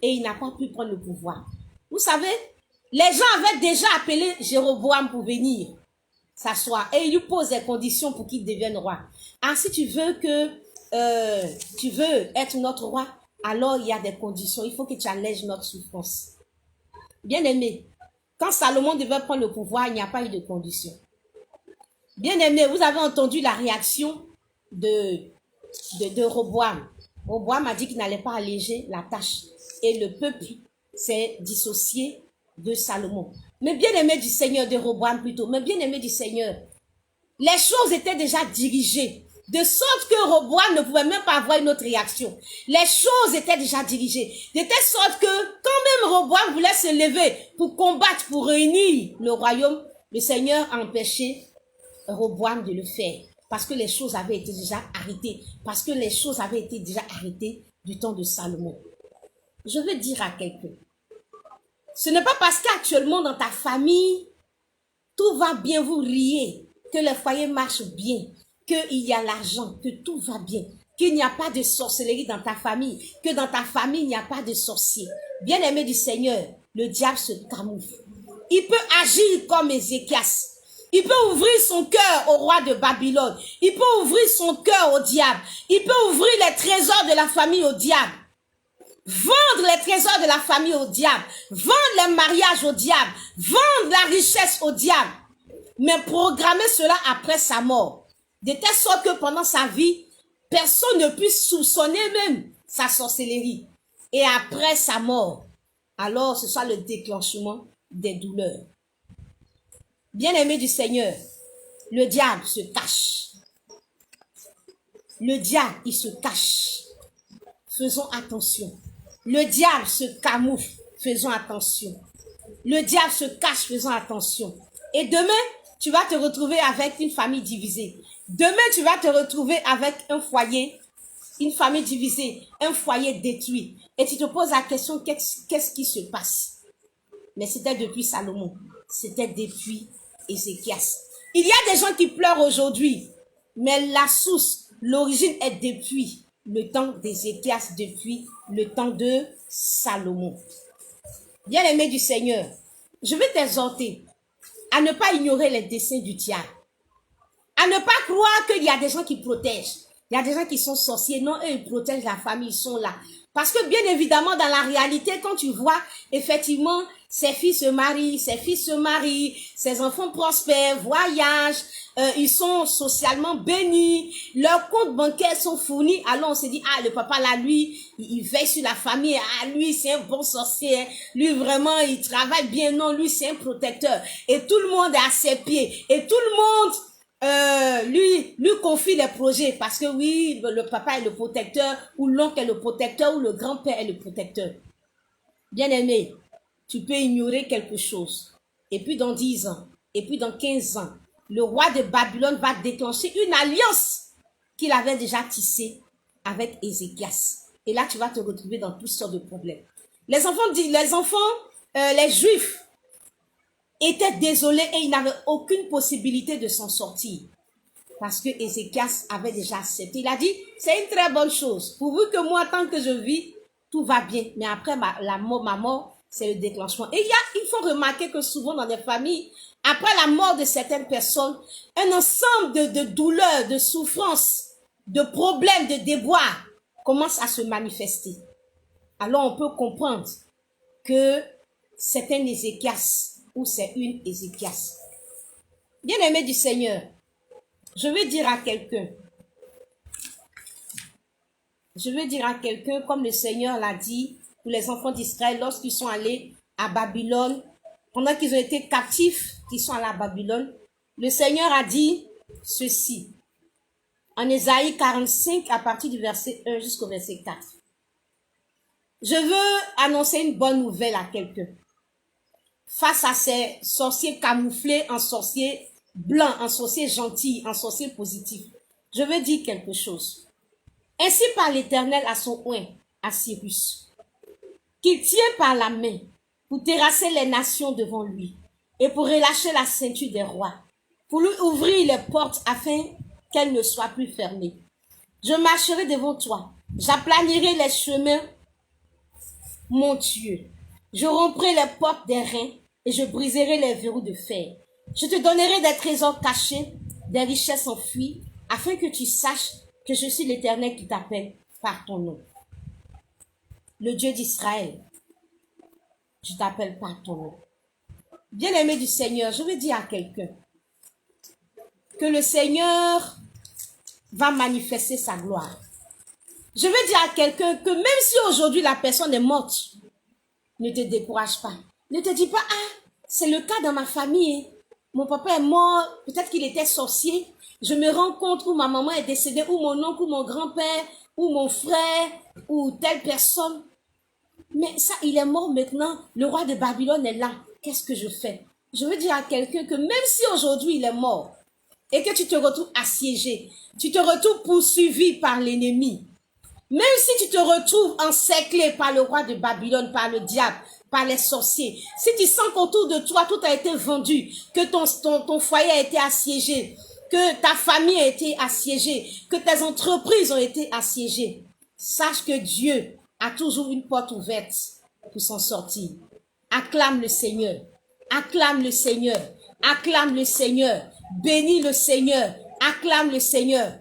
Et il n'a pas pu prendre le pouvoir. Vous savez, les gens avaient déjà appelé Jéroboam pour venir s'asseoir. Et il lui pose des conditions pour qu'il devienne roi. Ah, si tu veux être notre roi, alors il y a des conditions. Il faut que tu allèges notre souffrance. Bien aimé, quand Salomon devait prendre le pouvoir, il n'y a pas eu de conditions. Bien aimé, vous avez entendu la réaction de Roboam. Roboam a dit qu'il n'allait pas alléger la tâche. Et le peuple s'est dissocié de Salomon. Mais bien aimé du Seigneur, de Roboam plutôt, mais bien aimé du Seigneur, les choses étaient déjà dirigées. De sorte que Roboam ne pouvait même pas avoir une autre réaction. Les choses étaient déjà dirigées. De telle sorte que quand même Roboam voulait se lever pour combattre, pour réunir le royaume, le Seigneur a empêché Roboam de le faire. Parce que les choses avaient été déjà arrêtées. Parce que les choses avaient été déjà arrêtées du temps de Salomon. Je veux dire à quelqu'un, ce n'est pas parce qu'actuellement dans ta famille, tout va bien, vous riez, que le foyer marche bien, qu'il y a l'argent, que tout va bien, qu'il n'y a pas de sorcellerie dans ta famille, que dans ta famille, il n'y a pas de sorcier. Bien-aimé du Seigneur, le diable se camoufle. Il peut agir comme Ézéchias. Il peut ouvrir son cœur au roi de Babylone. Il peut ouvrir son cœur au diable. Il peut ouvrir les trésors de la famille au diable. Vendre les trésors de la famille au diable. Vendre les mariages au diable. Vendre la richesse au diable. Mais programmer cela après sa mort. De telle sorte que pendant sa vie, personne ne puisse soupçonner même sa sorcellerie. Et après sa mort, alors ce soit le déclenchement des douleurs. Bien-aimé du Seigneur, le diable se cache. Le diable, il se cache. Faisons attention. Le diable se camoufle. Faisons attention. Le diable se cache. Faisons attention. Et demain, tu vas te retrouver avec une famille divisée. Demain, tu vas te retrouver avec un foyer, une famille divisée, un foyer détruit. Et tu te poses la question, qu'est-ce qui se passe? Mais c'était depuis Salomon. C'était depuis Ézéchias. Il y a des gens qui pleurent aujourd'hui, mais la source, l'origine est depuis le temps d'Ézéchias, depuis le temps de Salomon. Bien-aimé du Seigneur, je vais t'exhorter à ne pas ignorer les desseins du diable. À ne pas croire qu'il y a des gens qui protègent. Il y a des gens qui sont sorciers. Non, eux, ils protègent la famille, ils sont là. Parce que bien évidemment, dans la réalité, quand tu vois, effectivement, ses filles se marient, ses fils se marient, ses enfants prospèrent, voyagent, ils sont socialement bénis, leurs comptes bancaires sont fournis, alors on se dit, ah, le papa là, lui, il veille sur la famille, ah, lui, c'est un bon sorcier, lui, vraiment, il travaille bien, non, lui, c'est un protecteur. Et tout le monde est à ses pieds, et tout le monde lui confie les projets parce que oui, le papa est le protecteur, ou l'oncle est le protecteur, ou le grand-père est le protecteur. Bien-aimé, tu peux ignorer quelque chose. Et puis dans 10 ans, et puis dans 15 ans, le roi de Babylone va déclencher une alliance qu'il avait déjà tissée avec Ézéchias. Et là, tu vas te retrouver dans toutes sortes de problèmes. Les Juifs étaient désolés et ils n'avaient aucune possibilité de s'en sortir. Parce que Ézéchias avait déjà accepté. Il a dit, c'est une très bonne chose. Pourvu que moi, tant que je vis, tout va bien. Mais après ma mort, c'est le déclenchement. Et il faut remarquer que souvent dans des familles, après la mort de certaines personnes, un ensemble de douleurs, de souffrances, de problèmes, de déboires commence à se manifester. Alors on peut comprendre que c'est un Ézéchias ou c'est une Ézéchias. Bien-aimé du Seigneur, je veux dire à quelqu'un, comme le Seigneur l'a dit pour les enfants d'Israël lorsqu'ils sont allés à Babylone, pendant qu'ils ont été captifs, qu'ils sont allés à Babylone, le Seigneur a dit ceci, en Ésaïe 45, à partir du verset 1 jusqu'au verset 4. Je veux annoncer une bonne nouvelle à quelqu'un. Face à ces sorciers camouflés en sorciers blancs, en sorciers gentils, en sorciers positifs, je veux dire quelque chose. Ainsi par l'Éternel à son oint, à Cyrus, qu'il tient par la main pour terrasser les nations devant lui et pour relâcher la ceinture des rois, pour lui ouvrir les portes afin qu'elles ne soient plus fermées. Je marcherai devant toi, j'aplanirai les chemins montueux. Je romprai les portes des reins et je briserai les verrous de fer. Je te donnerai des trésors cachés, des richesses enfuies, afin que tu saches que je suis l'Éternel qui t'appelle par ton nom. Le Dieu d'Israël, je t'appelle par ton nom. Bien-aimé du Seigneur, je veux dire à quelqu'un que le Seigneur va manifester sa gloire. Je veux dire à quelqu'un que même si aujourd'hui la personne est morte, ne te décourage pas. Ne te dis pas, ah, c'est le cas dans ma famille. Mon papa est mort, peut-être qu'il était sorcier. Je me rends compte où ma maman est décédée, ou mon oncle, ou mon grand-père, ou mon frère, ou telle personne. Mais ça, il est mort maintenant. Le roi de Babylone est là. Qu'est-ce que je fais? Je veux dire à quelqu'un que même si aujourd'hui il est mort, et que tu te retrouves assiégé, tu te retrouves poursuivi par l'ennemi, même si tu te retrouves encerclé par le roi de Babylone, par le diable, par les sorciers, si tu sens qu'autour de toi tout a été vendu, que ton foyer a été assiégé, que ta famille a été assiégée, que tes entreprises ont été assiégées, sache que Dieu a toujours une porte ouverte pour s'en sortir. Acclame le Seigneur, acclame le Seigneur, acclame le Seigneur, bénis le Seigneur, acclame le Seigneur.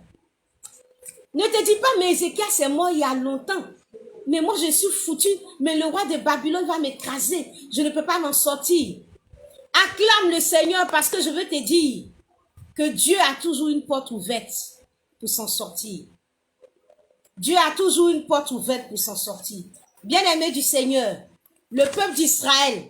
Ne te dis pas, mais Ézéchias est mort il y a longtemps. Mais moi, je suis foutu. Mais le roi de Babylone va m'écraser. Je ne peux pas m'en sortir. Acclame le Seigneur parce que je veux te dire que Dieu a toujours une porte ouverte pour s'en sortir. Dieu a toujours une porte ouverte pour s'en sortir. Bien-aimé du Seigneur, le peuple d'Israël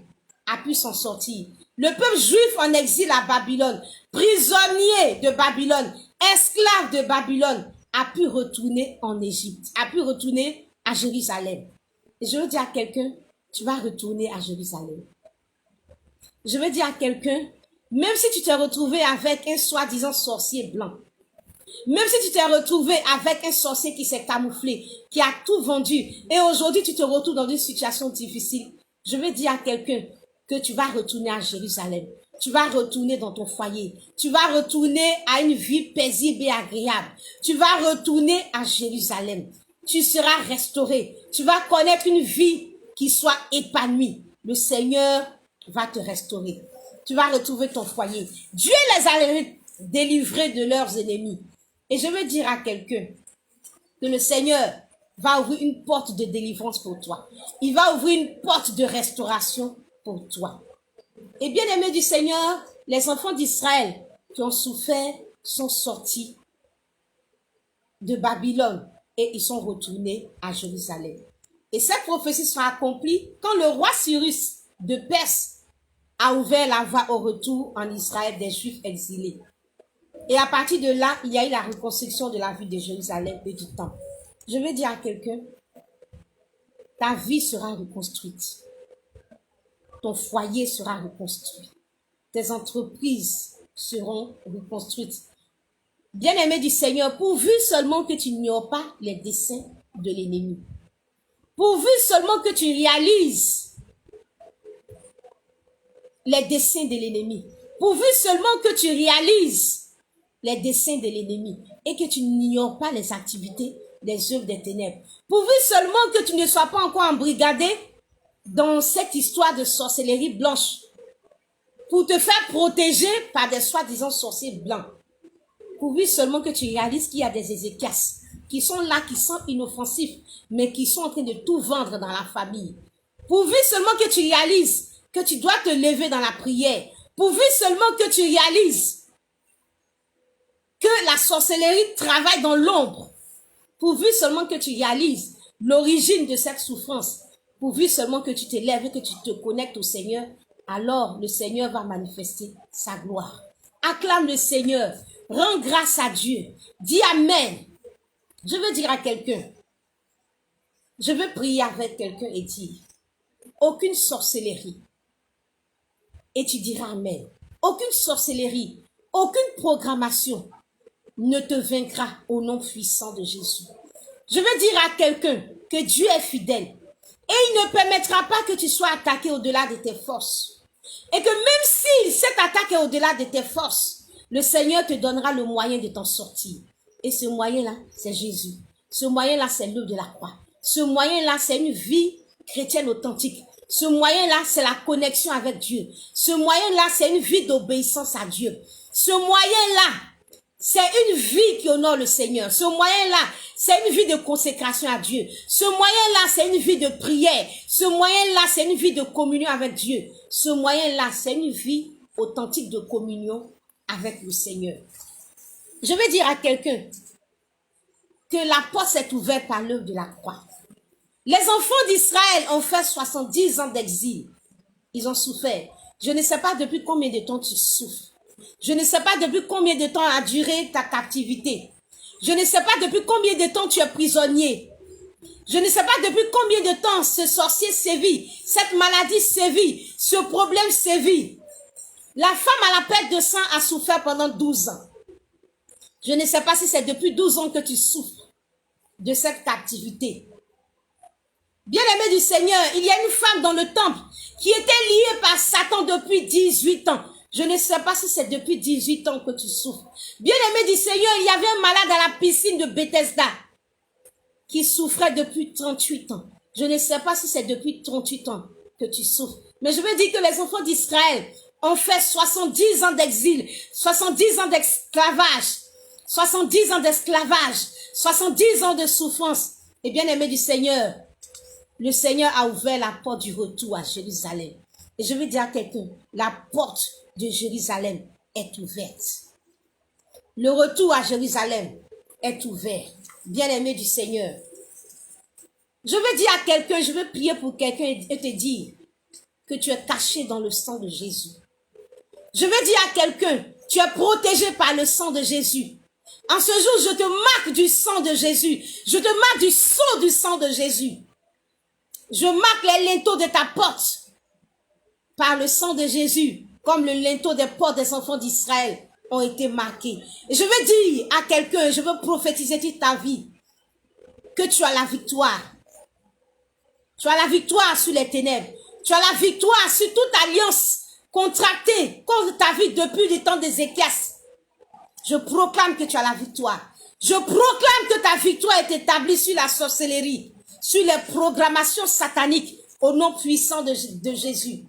a pu s'en sortir. Le peuple juif en exil à Babylone, prisonnier de Babylone, esclave de Babylone, a pu retourner en Égypte, a pu retourner à Jérusalem. Et je veux dire à quelqu'un, tu vas retourner à Jérusalem. Je veux dire à quelqu'un, même si tu t'es retrouvé avec un soi-disant sorcier blanc, même si tu t'es retrouvé avec un sorcier qui s'est camouflé, qui a tout vendu, et aujourd'hui tu te retrouves dans une situation difficile, je veux dire à quelqu'un que tu vas retourner à Jérusalem. Tu vas retourner dans ton foyer. Tu vas retourner à une vie paisible et agréable. Tu vas retourner à Jérusalem. Tu seras restauré. Tu vas connaître une vie qui soit épanouie. Le Seigneur va te restaurer. Tu vas retrouver ton foyer. Dieu les a délivrés de leurs ennemis. Et je veux dire à quelqu'un que le Seigneur va ouvrir une porte de délivrance pour toi. Il va ouvrir une porte de restauration pour toi. Et bien aimé du Seigneur, les enfants d'Israël qui ont souffert sont sortis de Babylone et ils sont retournés à Jérusalem. Et cette prophétie sera accomplie quand le roi Cyrus de Perse a ouvert la voie au retour en Israël des Juifs exilés. Et à partir de là, il y a eu la reconstruction de la ville de Jérusalem et du temple. Je veux dire à quelqu'un, ta vie sera reconstruite. Ton foyer sera reconstruit. Tes entreprises seront reconstruites. Bien-aimé du Seigneur, pourvu seulement que tu n'ignores pas les desseins de l'ennemi. Pourvu seulement que tu réalises les desseins de l'ennemi. Pourvu seulement que tu réalises les desseins de l'ennemi et que tu n'ignores pas les activités des œuvres des ténèbres. Pourvu seulement que tu ne sois pas encore embrigadé dans cette histoire de sorcellerie blanche pour te faire protéger par des soi-disant sorciers blancs. Pourvu seulement que tu réalises qu'il y a des Ézéchias qui sont là, qui sont inoffensifs, mais qui sont en train de tout vendre dans la famille. Pourvu seulement que tu réalises que tu dois te lever dans la prière. Pourvu seulement que tu réalises que la sorcellerie travaille dans l'ombre. Pourvu seulement que tu réalises l'origine de cette souffrance. Pourvu seulement que tu te lèves et que tu te connectes au Seigneur, alors le Seigneur va manifester sa gloire. Acclame le Seigneur, rends grâce à Dieu, dis Amen. Je veux dire à quelqu'un, je veux prier avec quelqu'un et dire, aucune sorcellerie, et tu diras Amen, aucune sorcellerie, aucune programmation ne te vaincra au nom puissant de Jésus. Je veux dire à quelqu'un que Dieu est fidèle. Et il ne permettra pas que tu sois attaqué au-delà de tes forces. Et que même si cette attaque est au-delà de tes forces, le Seigneur te donnera le moyen de t'en sortir. Et ce moyen-là, c'est Jésus. Ce moyen-là, c'est l'œuvre de la croix. Ce moyen-là, c'est une vie chrétienne authentique. Ce moyen-là, c'est la connexion avec Dieu. Ce moyen-là, c'est une vie d'obéissance à Dieu. Ce moyen-là, c'est une vie qui honore le Seigneur. Ce moyen-là, c'est une vie de consécration à Dieu. Ce moyen-là, c'est une vie de prière. Ce moyen-là, c'est une vie de communion avec Dieu. Ce moyen-là, c'est une vie authentique de communion avec le Seigneur. Je veux dire à quelqu'un que la porte s'est ouverte par l'œuvre de la croix. Les enfants d'Israël ont fait 70 ans d'exil. Ils ont souffert. Je ne sais pas depuis combien de temps tu souffres. Je ne sais pas depuis combien de temps a duré ta captivité. Je ne sais pas depuis combien de temps tu es prisonnier. Je ne sais pas depuis combien de temps ce sorcier sévit, cette maladie sévit, ce problème sévit. La femme à la perte de sang a souffert pendant 12 ans. Je ne sais pas si c'est depuis 12 ans que tu souffres de cette captivité. Bien-aimé du Seigneur, il y a une femme dans le temple qui était liée par Satan depuis 18 ans. Je ne sais pas si c'est depuis 18 ans que tu souffres. Bien-aimé du Seigneur, il y avait un malade à la piscine de Bethesda qui souffrait depuis 38 ans. Je ne sais pas si c'est depuis 38 ans que tu souffres. Mais je veux dire que les enfants d'Israël ont fait 70 ans d'exil, 70 ans d'esclavage, 70 ans d'esclavage, 70 ans de souffrance. Et bien-aimé du Seigneur, le Seigneur a ouvert la porte du retour à Jérusalem. Et je veux dire à quelqu'un, la porte de Jérusalem est ouverte. Le retour à Jérusalem est ouvert. Bien-aimé du Seigneur. Je veux dire à quelqu'un, je veux prier pour quelqu'un et te dire que tu es caché dans le sang de Jésus. Je veux dire à quelqu'un, tu es protégé par le sang de Jésus. En ce jour, je te marque du sang de Jésus. Je te marque du sceau du sang de Jésus. Je marque les linteaux de ta porte par le sang de Jésus, comme le linteau des portes des enfants d'Israël ont été marqués. Et je veux dire à quelqu'un, je veux prophétiser toute ta vie, que tu as la victoire. Tu as la victoire sur les ténèbres. Tu as la victoire sur toute alliance contractée contre ta vie depuis le temps d'Ézéchias. Je proclame que tu as la victoire. Je proclame que ta victoire est établie sur la sorcellerie, sur les programmations sataniques, au nom puissant de Jésus.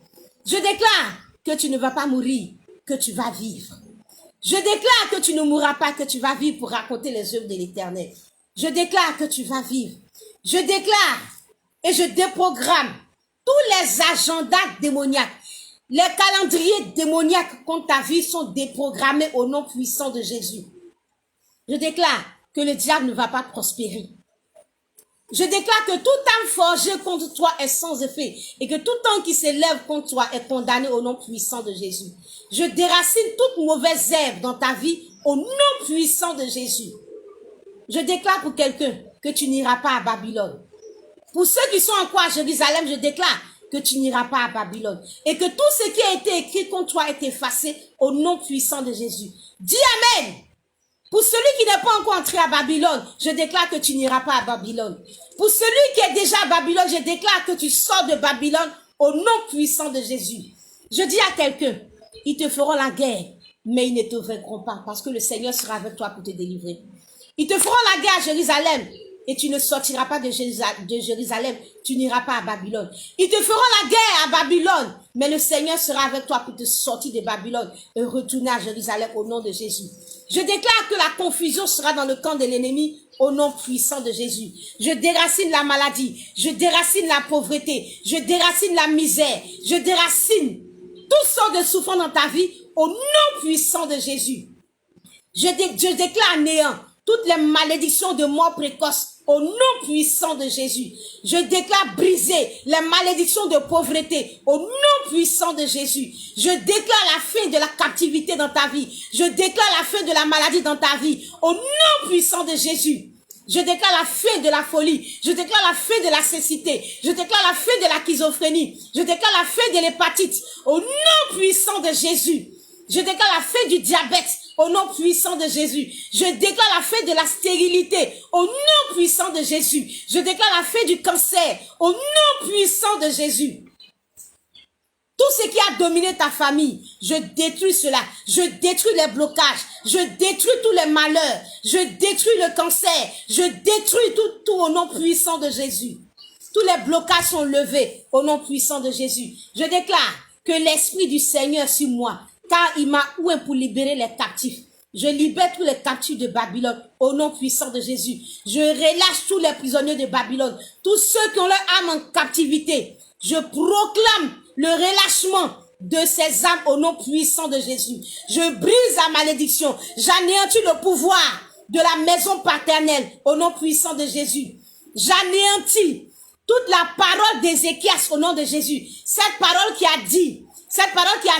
Je déclare que tu ne vas pas mourir, que tu vas vivre. Je déclare que tu ne mourras pas, que tu vas vivre pour raconter les œuvres de l'Éternel. Je déclare que tu vas vivre. Je déclare et je déprogramme tous les agendas démoniaques. Les calendriers démoniaques contre ta vie sont déprogrammés au nom puissant de Jésus. Je déclare que le diable ne va pas prospérer. Je déclare que toute âme forgée contre toi est sans effet et que tout âme qui s'élève contre toi est condamné au nom puissant de Jésus. Je déracine toute mauvaise herbe dans ta vie au nom puissant de Jésus. Je déclare pour quelqu'un que tu n'iras pas à Babylone. Pour ceux qui sont encore à Jérusalem, je déclare que tu n'iras pas à Babylone et que tout ce qui a été écrit contre toi est effacé au nom puissant de Jésus. Dis Amen. Pour celui qui n'est pas encore entré à Babylone, je déclare que tu n'iras pas à Babylone. Pour celui qui est déjà à Babylone, je déclare que tu sors de Babylone au nom puissant de Jésus. Je dis à quelqu'un, ils te feront la guerre, mais ils ne te vaincront pas parce que le Seigneur sera avec toi pour te délivrer. Ils te feront la guerre à Jérusalem et tu ne sortiras pas de Jérusalem, tu n'iras pas à Babylone. Ils te feront la guerre à Babylone, mais le Seigneur sera avec toi pour te sortir de Babylone et retourner à Jérusalem au nom de Jésus. Je déclare que la confusion sera dans le camp de l'ennemi au nom puissant de Jésus. Je déracine la maladie, je déracine la pauvreté, je déracine la misère, je déracine toutes sortes de souffrances dans ta vie au nom puissant de Jésus. Je déclare néant toutes les malédictions de mort précoce au nom puissant de Jésus. Je déclare briser les malédictions de pauvreté au nom puissant de Jésus. Je déclare la fin de la captivité dans ta vie. Je déclare la fin de la maladie dans ta vie au nom puissant de Jésus. Je déclare la fin de la folie. Je déclare la fin de la cécité. Je déclare la fin de la schizophrénie. Je déclare la fin de l'hépatite au nom puissant de Jésus. Je déclare la fin du diabète au nom puissant de Jésus. Je déclare la fin de la stérilité au nom puissant de Jésus. Je déclare la fin du cancer au nom puissant de Jésus. Tout ce qui a dominé ta famille, je détruis cela. Je détruis les blocages. Je détruis tous les malheurs. Je détruis le cancer. Je détruis tout au nom puissant de Jésus. Tous les blocages sont levés au nom puissant de Jésus. Je déclare que l'Esprit du Seigneur sur moi, car il m'a oué pour libérer les captifs. Je libère tous les captifs de Babylone au nom puissant de Jésus. Je relâche tous les prisonniers de Babylone, tous ceux qui ont leur âme en captivité. Je proclame le relâchement de ces âmes au nom puissant de Jésus. Je brise la malédiction. J'anéantis le pouvoir de la maison paternelle au nom puissant de Jésus. J'anéantis toute la parole d'Ézéchias au nom de Jésus. Cette parole qui a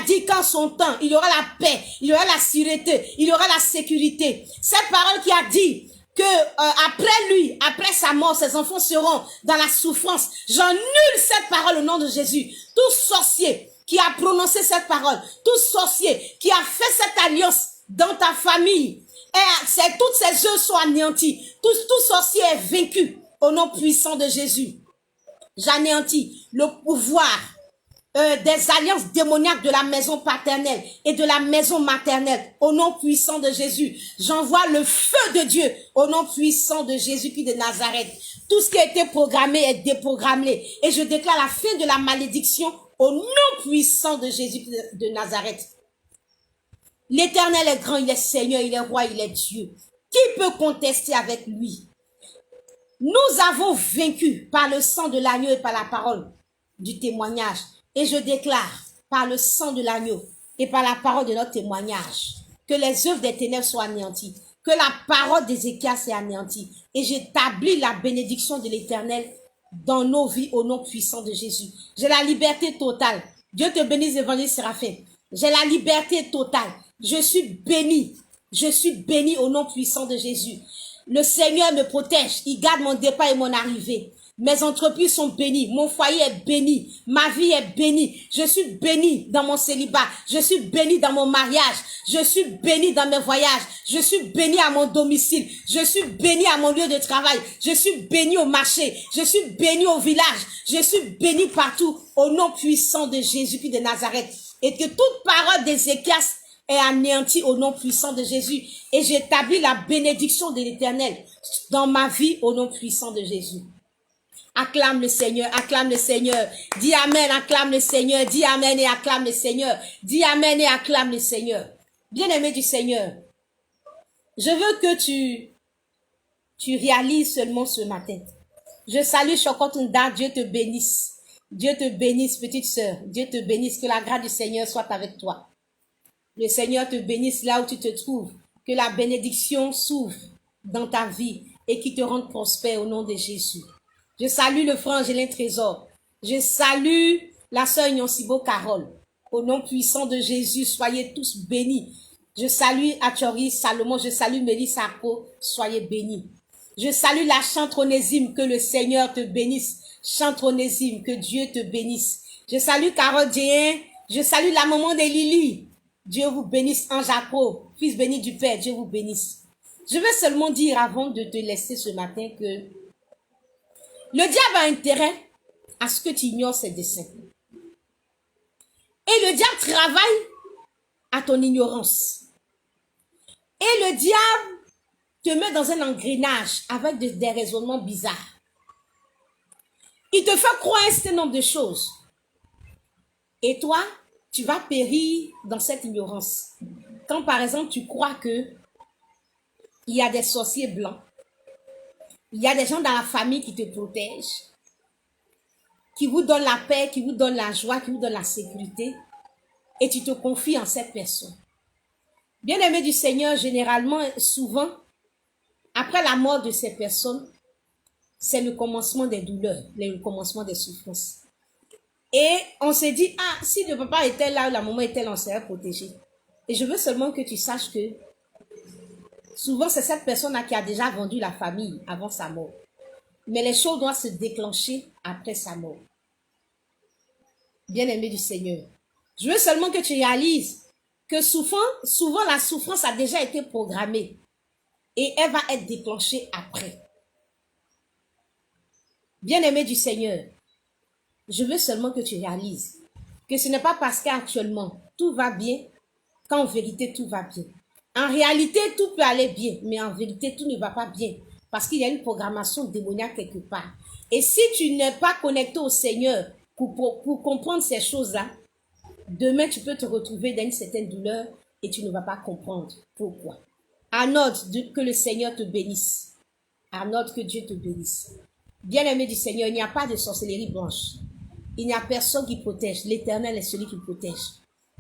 dit qu'en son temps, il y aura la paix, il y aura la sûreté, il y aura la sécurité. Cette parole qui a dit que après lui, après sa mort, ses enfants seront dans la souffrance. J'annule cette parole au nom de Jésus. Tout sorcier qui a prononcé cette parole, tout sorcier qui a fait cette alliance dans ta famille, toutes ces œuvres sont anéanties. Tout sorcier est vaincu au nom puissant de Jésus. J'anéantis le pouvoir des alliances démoniaques de la maison paternelle et de la maison maternelle au nom puissant de Jésus. J'envoie le feu de Dieu au nom puissant de Jésus-Christ de Nazareth. Tout ce qui a été programmé est déprogrammé et je déclare la fin de la malédiction au nom puissant de Jésus de Nazareth. L'Éternel est grand, il est Seigneur, il est roi, il est Dieu. Qui peut contester avec lui? Nous avons vaincu par le sang de l'agneau et par la parole du témoignage. Et je déclare par le sang de l'agneau et par la parole de notre témoignage que les œuvres des ténèbres soient anéanties, que la parole d'Ézéchias soit anéantie. Et j'établis la bénédiction de l'Éternel dans nos vies au nom puissant de Jésus. J'ai la liberté totale. Dieu te bénisse, évangéliste Séraphin. J'ai la liberté totale. Je suis béni. Je suis béni au nom puissant de Jésus. Le Seigneur me protège. Il garde mon départ et mon arrivée. Mes entreprises sont bénies. Mon foyer est béni. Ma vie est bénie. Je suis béni dans mon célibat. Je suis béni dans mon mariage. Je suis béni dans mes voyages. Je suis béni à mon domicile. Je suis béni à mon lieu de travail. Je suis béni au marché. Je suis béni au village. Je suis béni partout au nom puissant de Jésus-Christ de Nazareth. Et que toute parole d'Ézéchias est anéantie au nom puissant de Jésus. Et j'établis la bénédiction de l'Éternel dans ma vie au nom puissant de Jésus. Acclame le Seigneur, acclame le Seigneur. Dis Amen, acclame le Seigneur. Dis Amen et acclame le Seigneur. Dis Amen et acclame le Seigneur. Bien-aimé du Seigneur, je veux que tu réalises seulement ce matin. Je salue Chokotunda, Dieu te bénisse. Dieu te bénisse, petite sœur. Dieu te bénisse, que la grâce du Seigneur soit avec toi. Le Seigneur te bénisse là où tu te trouves. Que la bénédiction s'ouvre dans ta vie et qu'il te rende prospère au nom de Jésus. Je salue le frère Angélin Trésor. Je salue la sœur Nyonsibo Carole. Au nom puissant de Jésus, soyez tous bénis. Je salue Achori Salomon. Je salue Mélissa Arco. Soyez bénis. Je salue la chante Onésime. Que le Seigneur te bénisse. Chante Onésime. Que Dieu te bénisse. Je salue Carole Dien. Je salue la maman de Lily. Dieu vous bénisse. Ange Jaco, fils béni du Père. Dieu vous bénisse. Je veux seulement dire avant de te laisser ce matin que le diable a intérêt à ce que tu ignores ses desseins. Et le diable travaille à ton ignorance. Et le diable te met dans un engrenage avec des raisonnements bizarres. Il te fait croire un certain nombre de choses. Et toi, tu vas périr dans cette ignorance. Quand par exemple tu crois que il y a des sorciers blancs, il y a des gens dans la famille qui te protègent, qui vous donnent la paix, qui vous donnent la joie, qui vous donnent la sécurité, et tu te confies en cette personne. Bien-aimé du Seigneur, généralement, souvent, après la mort de ces personnes, c'est le commencement des douleurs, le commencement des souffrances. Et on se dit, ah, si le papa était là, la maman était là, on serait protégé. Et je veux seulement que tu saches que souvent, c'est cette personne-là qui a déjà vendu la famille avant sa mort. Mais les choses doivent se déclencher après sa mort. Bien-aimé du Seigneur, je veux seulement que tu réalises que souvent la souffrance a déjà été programmée et elle va être déclenchée après. Bien-aimé du Seigneur, je veux seulement que tu réalises que ce n'est pas parce qu'actuellement tout va bien qu'en vérité tout va bien. En réalité, tout peut aller bien, mais en vérité, tout ne va pas bien. Parce qu'il y a une programmation démoniaque quelque part. Et si tu n'es pas connecté au Seigneur pour comprendre ces choses-là, demain, tu peux te retrouver dans une certaine douleur et tu ne vas pas comprendre pourquoi. Anote que le Seigneur te bénisse. Anote que Dieu te bénisse. Bien-aimé du Seigneur, il n'y a pas de sorcellerie blanche. Il n'y a personne qui protège. L'Éternel est celui qui protège.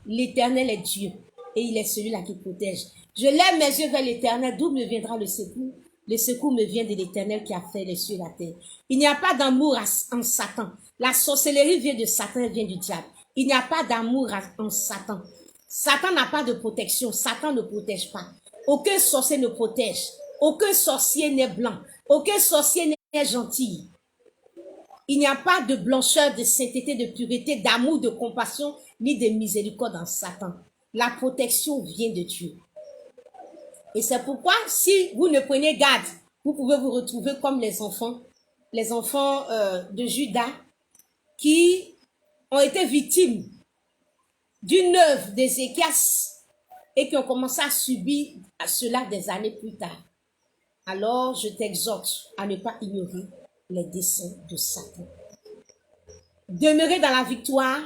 L'Éternel est Dieu. Et il est celui-là qui protège. Je lève mes yeux vers l'Éternel, d'où me viendra le secours. Le secours me vient de l'Éternel qui a fait les cieux et la terre. Il n'y a pas d'amour en Satan. La sorcellerie vient de Satan, elle vient du diable. Il n'y a pas d'amour en Satan. Satan n'a pas de protection. Satan ne protège pas. Aucun sorcier ne protège. Aucun sorcier n'est blanc. Aucun sorcier n'est gentil. Il n'y a pas de blancheur, de sainteté, de pureté, d'amour, de compassion, ni de miséricorde en Satan. La protection vient de Dieu. Et c'est pourquoi, si vous ne prenez garde, vous pouvez vous retrouver comme les enfants de Judas, qui ont été victimes d'une œuvre d'Ézéchias et qui ont commencé à subir cela des années plus tard. Alors, je t'exhorte à ne pas ignorer les desseins de Satan. Demeurez dans la victoire.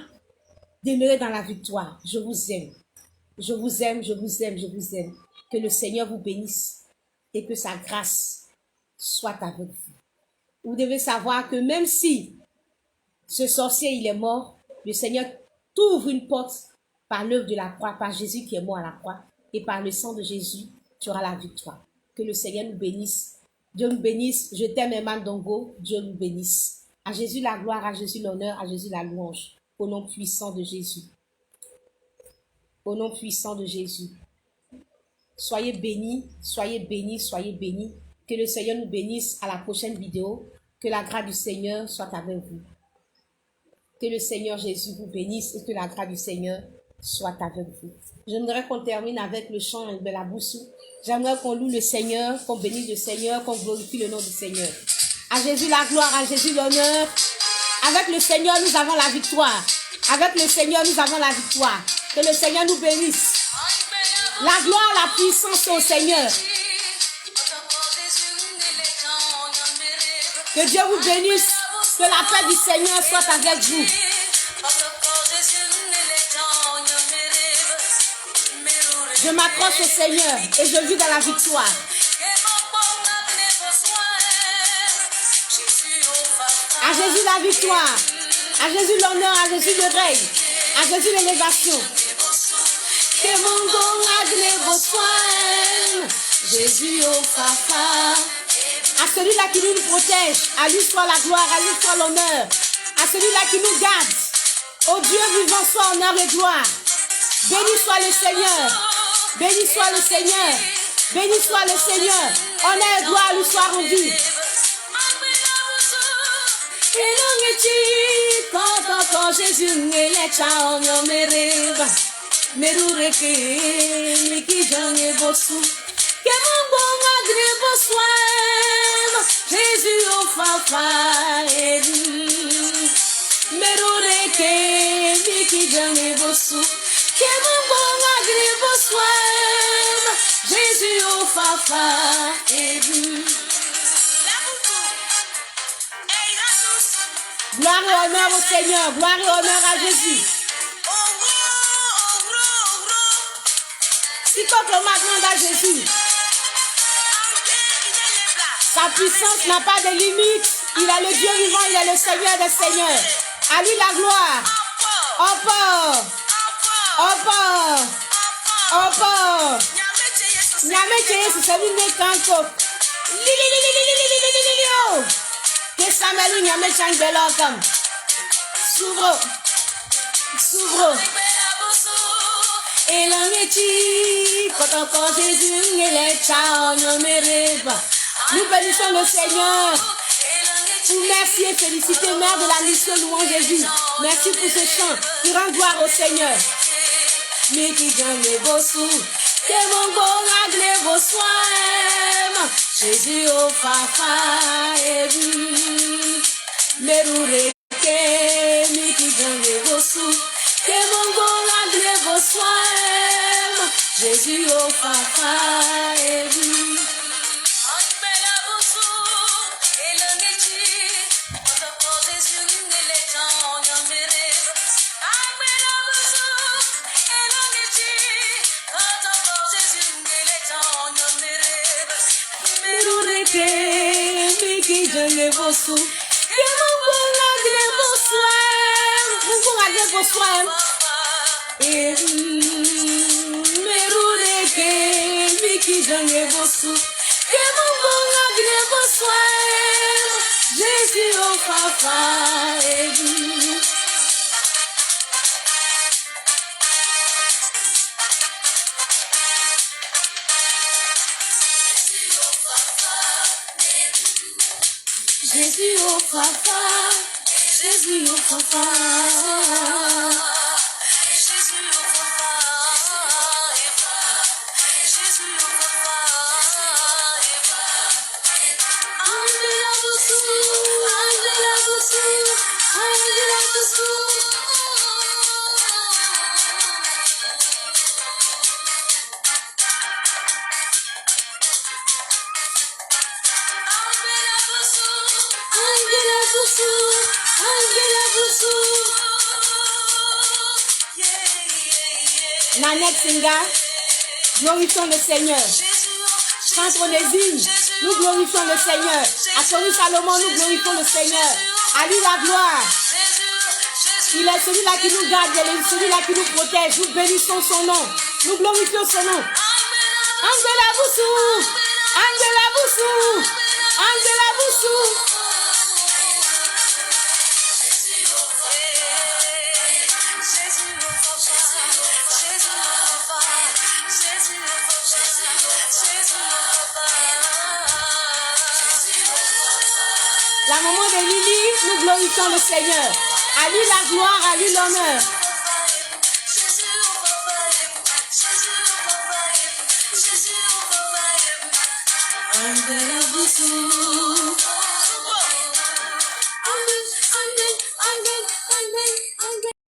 Demeurez dans la victoire. Je vous aime. Je vous aime, je vous aime, je vous aime. Que le Seigneur vous bénisse et que sa grâce soit avec vous. Vous devez savoir que même si ce sorcier, il est mort, le Seigneur t'ouvre une porte par l'œuvre de la croix, par Jésus qui est mort à la croix, et par le sang de Jésus, tu auras la victoire. Que le Seigneur nous bénisse. Dieu nous bénisse. Je t'aime, Eman Dongo. Dieu nous bénisse. À Jésus la gloire, à Jésus l'honneur, à Jésus la louange. Au nom puissant de Jésus. Au nom puissant de Jésus. Soyez bénis, soyez bénis, soyez bénis. Que le Seigneur nous bénisse. À la prochaine vidéo. Que la grâce du Seigneur soit avec vous. Que le Seigneur Jésus vous bénisse et que la grâce du Seigneur soit avec vous. J'aimerais qu'on termine avec le chant de la Boussou. J'aimerais qu'on loue le Seigneur, qu'on bénisse le Seigneur, qu'on glorifie le nom du Seigneur. À Jésus la gloire, à Jésus l'honneur. Avec le Seigneur, nous avons la victoire. Avec le Seigneur, nous avons la victoire. Que le Seigneur nous bénisse. La gloire, la puissance au Seigneur. Que Dieu vous bénisse. Que la paix du Seigneur soit avec vous. Je m'accroche au Seigneur et je vis dans la victoire. À Jésus la victoire. À Jésus l'honneur, à Jésus le règne. À Jésus l'élévation. Que mon don a vos soins. Jésus au Fafa. À celui-là qui nous protège, à lui soit la gloire, à lui soit l'honneur. À celui-là qui nous garde, au Dieu vivant soit honneur et gloire. Béni soit le Seigneur, béni soit le Seigneur, béni soit le Seigneur. Honneur et gloire lui soit rendu. Quand Jésus n'est les chao, me rêve, me rureke, me qui j'en ai bossou. Que mon bon agré vos soins, Jésus au Fafa et Merureke, Miki Djane Bossou. Que mon bon agré vos soins, Jésus au Fafa et gloire et honneur au Seigneur, gloire et honneur à Jésus. Si qu'on demande à Jésus, sa puissance n'a pas de limite. Il est le Dieu vivant, il est le Seigneur des Seigneurs. À lui la gloire. Encore. Encore. Encore. Nyame Jésus, c'est lui qui kanko. Que Samuel Nyame change de l'organe. S'ouvre. S'ouvre. Et l'angéti, quand encore Jésus, il est chao, Nyame rêve. Nous bénissons le Seigneur. Merci et félicitez, Mère de la mission, louons Jésus. Merci pour ce chant qui rend gloire au Seigneur. Mais qui gagne vos sous, que mon bon agré vos soins. Jésus au Fafa et vous. Merureke, mais qui gagne vos sous, que mon bon agré vos soins. Jésus au Fafa et vous. Miki Djane Bossou. Que mon bon agré vos soins. Mon bon agré vos soins. Et Merureke, Miki Djane Bossou. Que mon bon agré vos soins. Jésus au Fafa et vous. Jésus au Fafa, Jésus au Fafa, Jésus au Fafa, Jésus au Fafa, Angela Bossou, Angela Bossou, Angela Bossou. Nanette Singa, glorifions le Seigneur. Centre des hymnes, nous glorifions le Seigneur. À Tori Salomon, nous glorifions le Seigneur. À lui la gloire. Il est celui-là qui nous garde, il est celui-là qui nous protège. Nous bénissons son nom. Nous glorifions son nom. Angela Boussou, Angela Boussou, Angela Boussou. La maman de Lily, nous glorifions le Seigneur. À lui la gloire, à lui l'honneur. Angela Boussou.